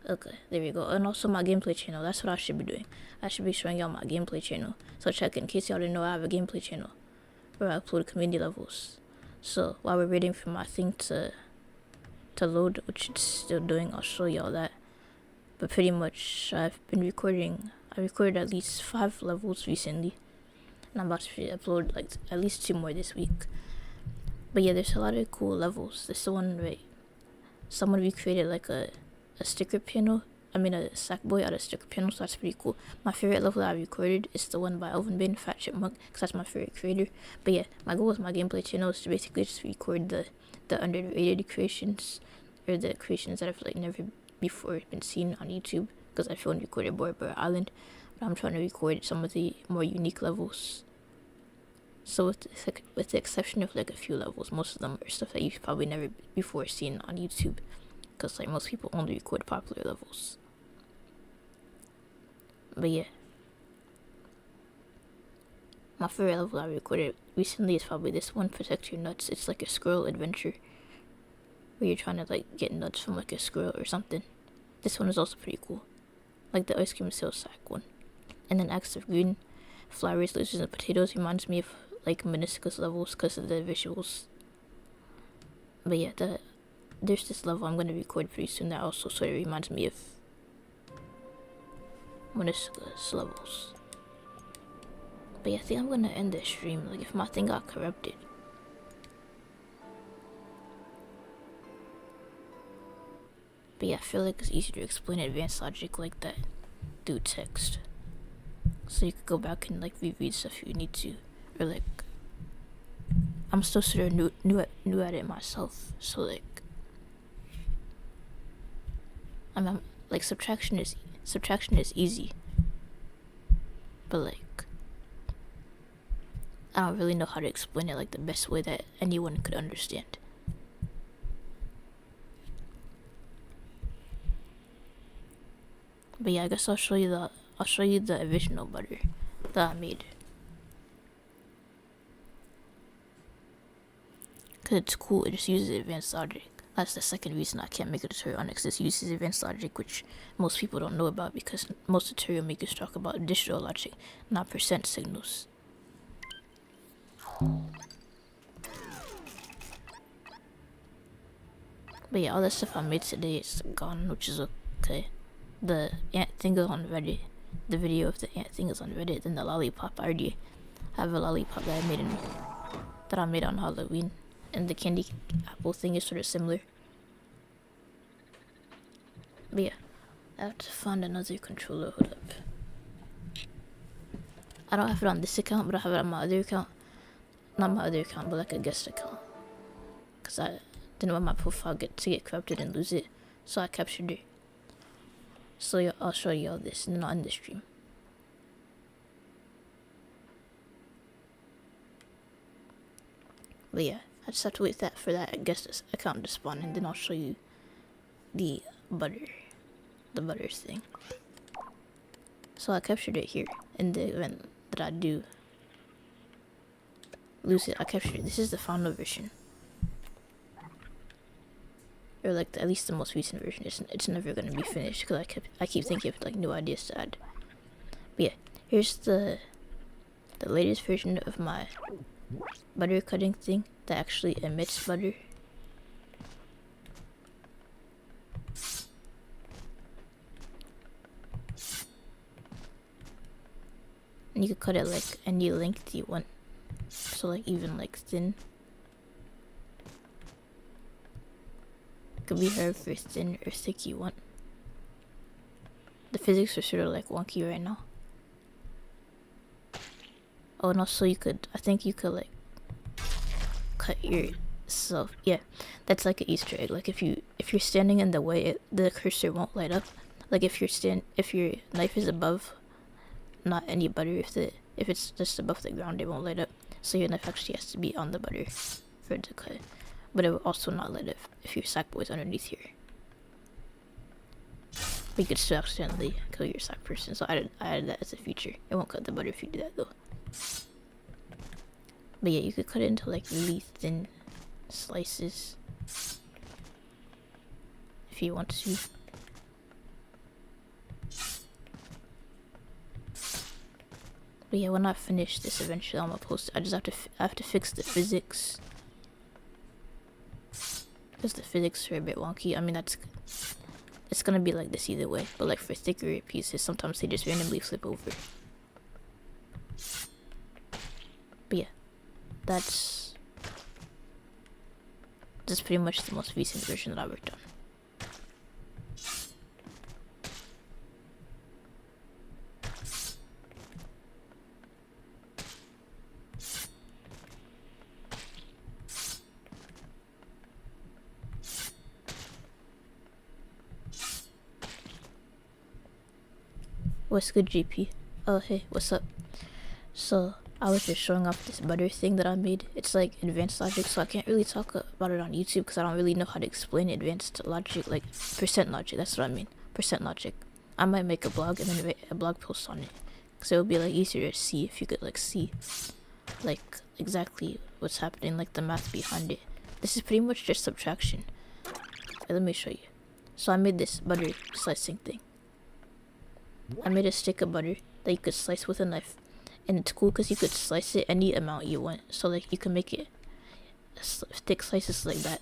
Okay, there we go. And also my gameplay channel, that's what I should be doing. I should be showing y'all my gameplay channel. So check in case y'all didn't know I have a gameplay channel where I upload community levels. So while we're waiting for my thing to load, which it's still doing, I'll show y'all that. But pretty much I recorded at least 5 levels recently. And I'm about to upload like at least 2 more this week. But yeah, there's a lot of cool levels. There's the one where someone recreated like a sticker panel. I mean a Sackboy out of sticker panel, so that's pretty cool. My favorite level that I recorded is the one by Elvin Bin, Fat Chipmunk, because that's my favorite creator. But yeah, my goal with my gameplay channel is to basically just record the underrated creations, or the creations that have like never before been seen on YouTube, because I filmed recorded Boy Island. But I'm trying to record some of the more unique levels. So with the exception of like a few levels, most of them are stuff that you've probably never before seen on YouTube, because like most people only record popular levels. But yeah, my favorite level I recorded recently is probably this one, Protect Your Nuts. It's like a squirrel adventure where you're trying to like get nuts from like a squirrel or something. This one is also pretty cool, like the ice cream sales sack one. And then Acts of Green, Flowers, Lizards, and Potatoes reminds me of like meniscus levels because of the visuals. But yeah, there's this level I'm going to record pretty soon that also sort of reminds me of meniscus levels. But yeah, I think I'm going to end the stream, like if my thing got corrupted. But yeah, I feel like it's easier to explain advanced logic like that through text. So you could go back and like reread stuff if you need to. Or like, I'm still sort of new at it myself, so like, I'm like subtraction is easy, but like, I don't really know how to explain it like the best way that anyone could understand. But yeah, I guess I'll show you the original butter that I made. Cause it's cool, it just uses advanced logic. That's the second reason I can't make a tutorial on it, cause it uses advanced logic, which most people don't know about, because most tutorial makers talk about digital logic, not percent signals. But yeah, all that stuff I made today is gone, which is okay. The ant thing is on Reddit. The video of the ant thing is on Reddit. Then the lollipop, I already have a lollipop that I made on Halloween. And the candy apple thing is sort of similar. But yeah, I have to find another controller. Hold up. I don't have it on this account, but I have it on my other account. Not my other account, but like a guest account. Because I didn't want my profile to get corrupted and lose it. So I captured it. So yeah, I'll show you all this and then I'll end the stream. But yeah, I just have to wait for that guest account to spawn, and then I'll show you the butters thing. So I captured it here in the event that I do lose it. I captured it. This is the final version. or like at least the most recent version. It's never gonna be finished because I keep thinking of like new ideas to add. But yeah, here's the latest version of my butter cutting thing that actually emits butter. And you could cut it like any length you want, so like even like thin. Could be however thin or thick you want. The physics are sort of like wonky right now. Oh, and also I think you could like cut yourself. Yeah, that's like an Easter egg. Like if you're standing in the way, the cursor won't light up. Like if your knife is above, not any butter. If it's just above the ground, it won't light up. So your knife actually has to be on the butter for it to cut. But it will also not light up if your sack is underneath here. But you could still accidentally kill your sack person. So I added that as a feature. It won't cut the butter if you do that though. But yeah, you could cut it into like really thin slices if you want to. But yeah, when I finish this eventually, I'm gonna post it. I have to fix the physics, because the physics are a bit wonky. I mean, it's gonna be like this either way. But like for thicker pieces, sometimes they just randomly flip over. But yeah, that's pretty much the most recent version that I worked on. What's good, GP? Oh, hey, what's up? So, I was just showing off this butter thing that I made. It's like advanced logic, so I can't really talk about it on YouTube because I don't really know how to explain advanced logic, like percent logic, that's what I mean. Percent logic. I might make a blog and then a blog post on it. So it would be like easier to see if you could like see like exactly what's happening, like the math behind it. This is pretty much just subtraction. Okay, let me show you. So I made this butter slicing thing. I made a stick of butter that you could slice with a knife, and it's cool because you could slice it any amount you want. So like you can make it thick slices like that,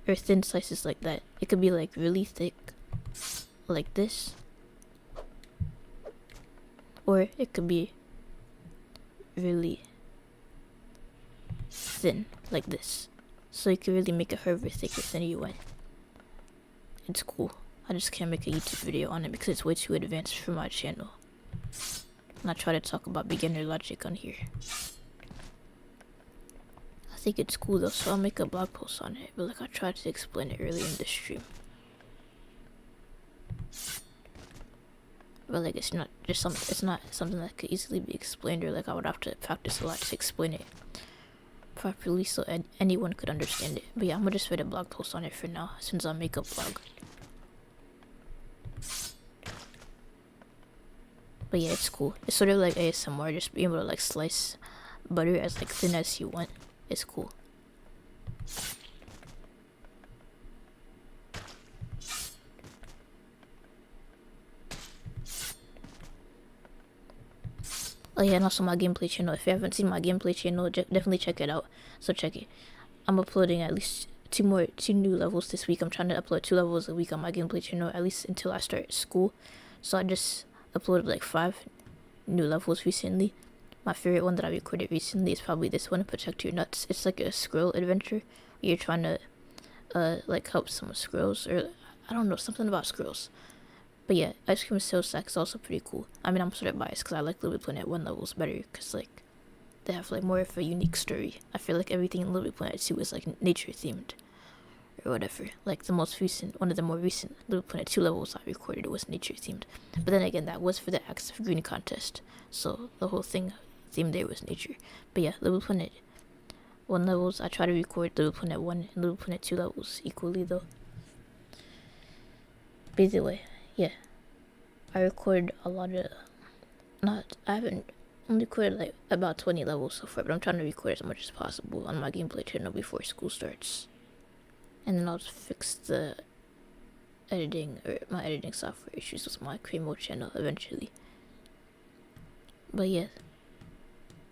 or thin slices like that. It could be like really thick, like this, or it could be really thin, like this. So you can really make it however thick or thin you want. It's cool. I just can't make a YouTube video on it because it's way too advanced for my channel. And I try to talk about beginner logic on here. I think it's cool though, so I'll make a blog post on it. But like I tried to explain it earlier in the stream. But like it's not something that could easily be explained, or like I would have to practice a lot to explain it properly so anyone could understand it. But yeah, I'm gonna just write a blog post on it for now since I'll make a blog. But yeah, it's cool. It's sort of like ASMR, just being able to like slice butter as like thin as you want. It's cool. Oh yeah, and also my gameplay channel. If you haven't seen my gameplay channel, definitely check it out. So check it. I'm uploading at least two new levels this week. I'm trying to upload 2 levels a week on my gameplay channel, at least until I start school. So I just uploaded like 5 new levels recently. My favorite one that I recorded recently is probably this one, Protect Your Nuts. It's like a squirrel adventure. You're trying to like help some squirrels, or I don't know, something about squirrels. But yeah, Ice Cream Sales Sack is also pretty cool. I mean, I'm sort of biased because I like Little Big Planet 1 levels better because like they have like more of a unique story. I feel like everything in Little Big Planet 2 is like nature themed or whatever. Like one of the more recent Little Planet 2 levels I recorded was nature themed. But then again, that was for the Acts of Green contest, so the whole theme there was nature. But yeah, Little Planet 1 levels, I try to record Little Planet 1 and Little Planet 2 levels equally though. But either way, yeah, I record a lot of, I haven't only recorded like about 20 levels so far, but I'm trying to record as much as possible on my gameplay channel before school starts. and then I'll just fix the editing or my editing software issues with my Cremo channel eventually. But yeah,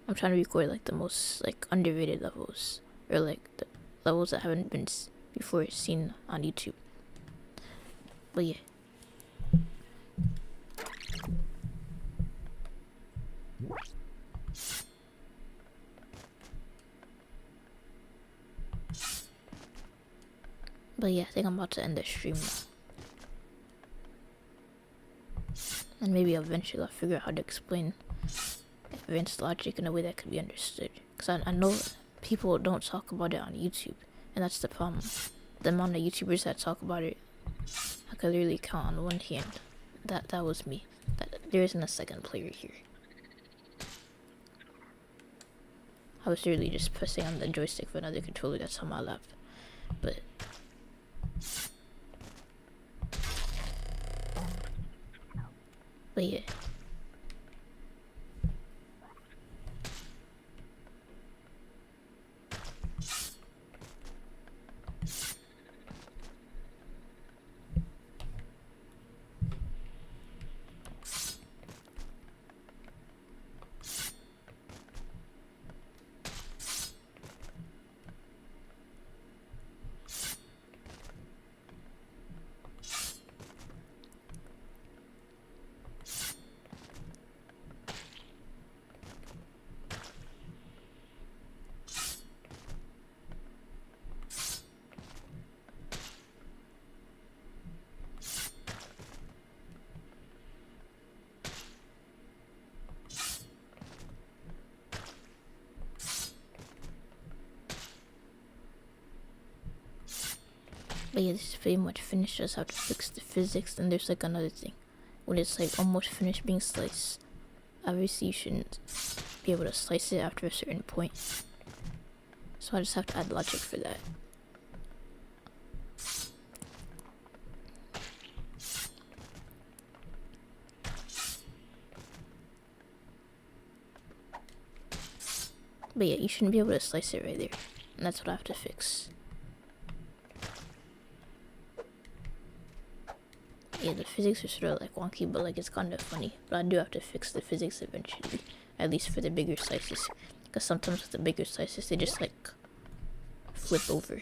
I'm trying to record like the most like underrated levels, or like the levels that haven't been before seen on YouTube. But yeah. But yeah, I think I'm about to end the stream now. And maybe eventually I'll figure out how to explain advanced logic in a way that can be understood. Because I know people don't talk about it on YouTube, and that's the problem. The amount of YouTubers that talk about it, I could literally count on one hand. That was me. There isn't a second player here. I was literally just pressing on the joystick for another controller that's on my lap. But yeah. But yeah, this is pretty much finished. Just have to fix the physics. And there's like another thing. When it's like almost finished being sliced, obviously you shouldn't be able to slice it after a certain point. So I just have to add logic for that. But yeah, you shouldn't be able to slice it right there. And that's what I have to fix. Yeah, the physics are sort of like wonky, but like it's kind of funny. But I do have to fix the physics eventually, at least for the bigger slices. Because sometimes with the bigger slices, they just like flip over.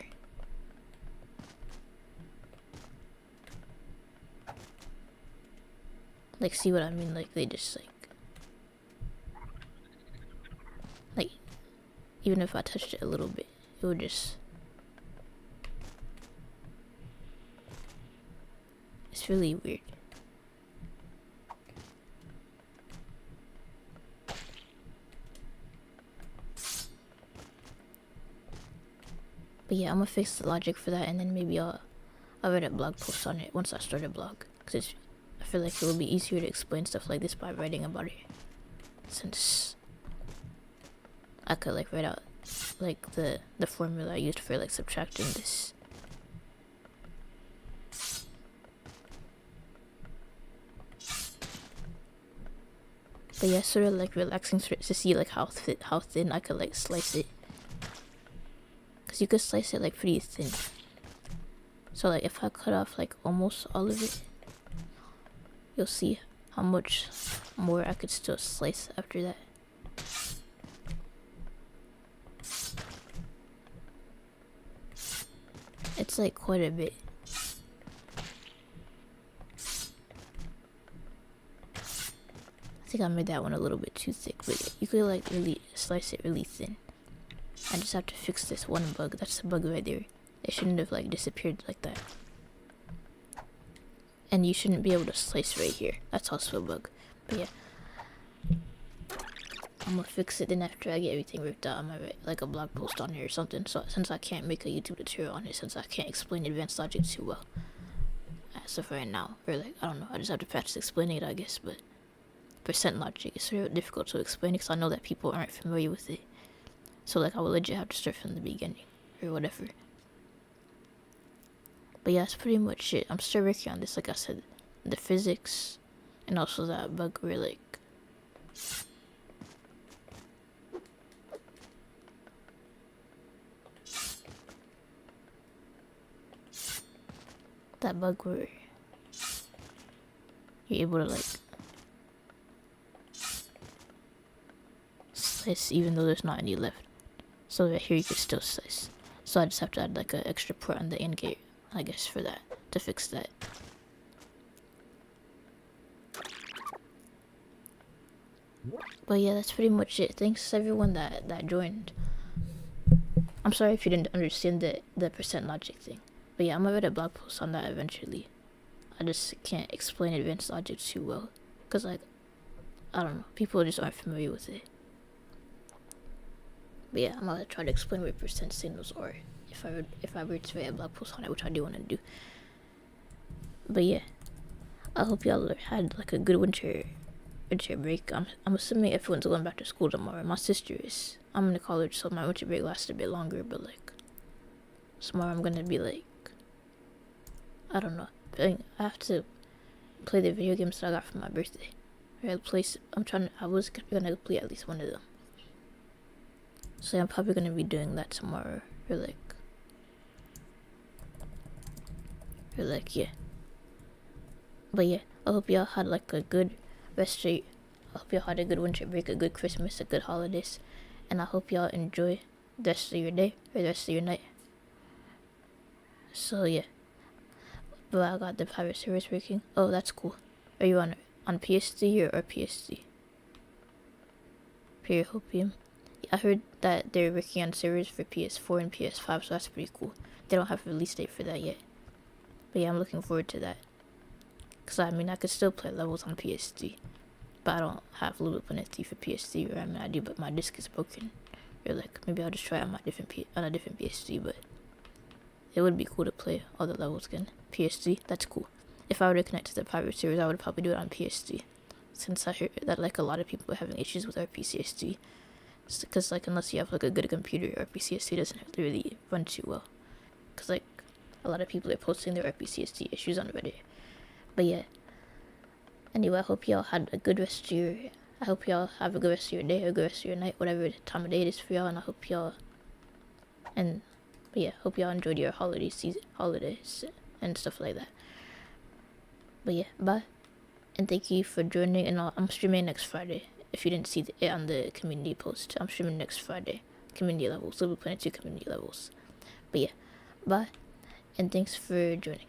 Like, see what I mean? Like, they just like, even if I touched it a little bit, it would just, it's really weird. But yeah, I'm gonna fix the logic for that, and then maybe I'll write a blog post on it once I start a blog. Because I feel like it will be easier to explain stuff like this by writing about it. Since I could like write out like the formula I used for like subtracting this. But yeah, sort of like relaxing to see like how thin I could like slice it. Cause you could slice it like pretty thin. So like if I cut off like almost all of it, you'll see how much more I could still slice after that. It's like quite a bit. I think I made that one a little bit too thick, but you could like really slice it really thin. I just have to fix this one bug. That's the bug right there. It shouldn't have like disappeared like that. And you shouldn't be able to slice right here. That's also a bug. But yeah, I'm gonna fix it. Then after I get everything worked out, I'm gonna write like a blog post on here or something. So since I can't make a YouTube tutorial on it, since I can't explain advanced logic too well, as of right now, or like I don't know, I just have to practice explaining it, I guess. But percent logic is sort of difficult to explain because I know that people aren't familiar with it. So like I would legit have to start from the beginning or whatever. But yeah, that's pretty much it. I'm still working on this, like I said, the physics and also that bug where like that bug where you're able to like slice even though there's not any left. So right here you can still slice. So I just have to add like an extra port on the end gate, I guess, for that, to fix that. But yeah, that's pretty much it. Thanks everyone that joined. I'm sorry if you didn't understand the percent logic thing. But yeah, I'm gonna write a blog post on that eventually. I just can't explain advanced logic too well. Cause like, I don't know, people just aren't familiar with it. But yeah, I'm gonna try to explain what percent signals are if I were to write a blog post on it, which I do want to do. But yeah, I hope y'all had like a good winter break. I'm assuming everyone's going back to school tomorrow. My sister is. I'm in college, so my winter break lasted a bit longer. But like, tomorrow I'm gonna be like, I don't know. I have to play the video games that I got for my birthday. I was gonna play at least one of them. So I'm probably gonna be doing that tomorrow, or like yeah. But yeah, I hope y'all had like a good rest of. I hope y'all had a good winter break, a good Christmas, a good holidays, and I hope y'all enjoy the rest of your day or the rest of your night. So yeah, but I got the private service working. Oh, that's cool. Are you on PSD or PSD? Periopium. I heard that they're working on servers for PS4 and PS5, so that's pretty cool. They don't have a release date for that yet. But yeah, I'm looking forward to that. Cause I mean, I could still play levels on PSD, but I don't have loop up NFT for PSD. Or I mean, I do, but my disc is broken. Or like, maybe I'll just try it on a different PSD. But it would be cool to play all the levels again. PSD, that's cool. If I were to connect to the private servers, I would probably do it on PSD. Since I heard that like a lot of people are having issues with RPCSD. Because like unless you have like a good computer, RPCSD doesn't really run too well. Because like a lot of people are posting their RPCSD issues on Reddit. But yeah. Anyway, I hope y'all had a good rest of your. I hope y'all have a good rest of your day or a good rest of your night, whatever time of day it is for y'all. And I hope y'all. But yeah, hope y'all enjoyed your holidays and stuff like that. But yeah, bye. And thank you for joining. And I'm streaming next Friday. If you didn't see it on the community post, I'm streaming next Friday. Community levels. So we'll be playing 2 community levels. But yeah, bye. And thanks for joining.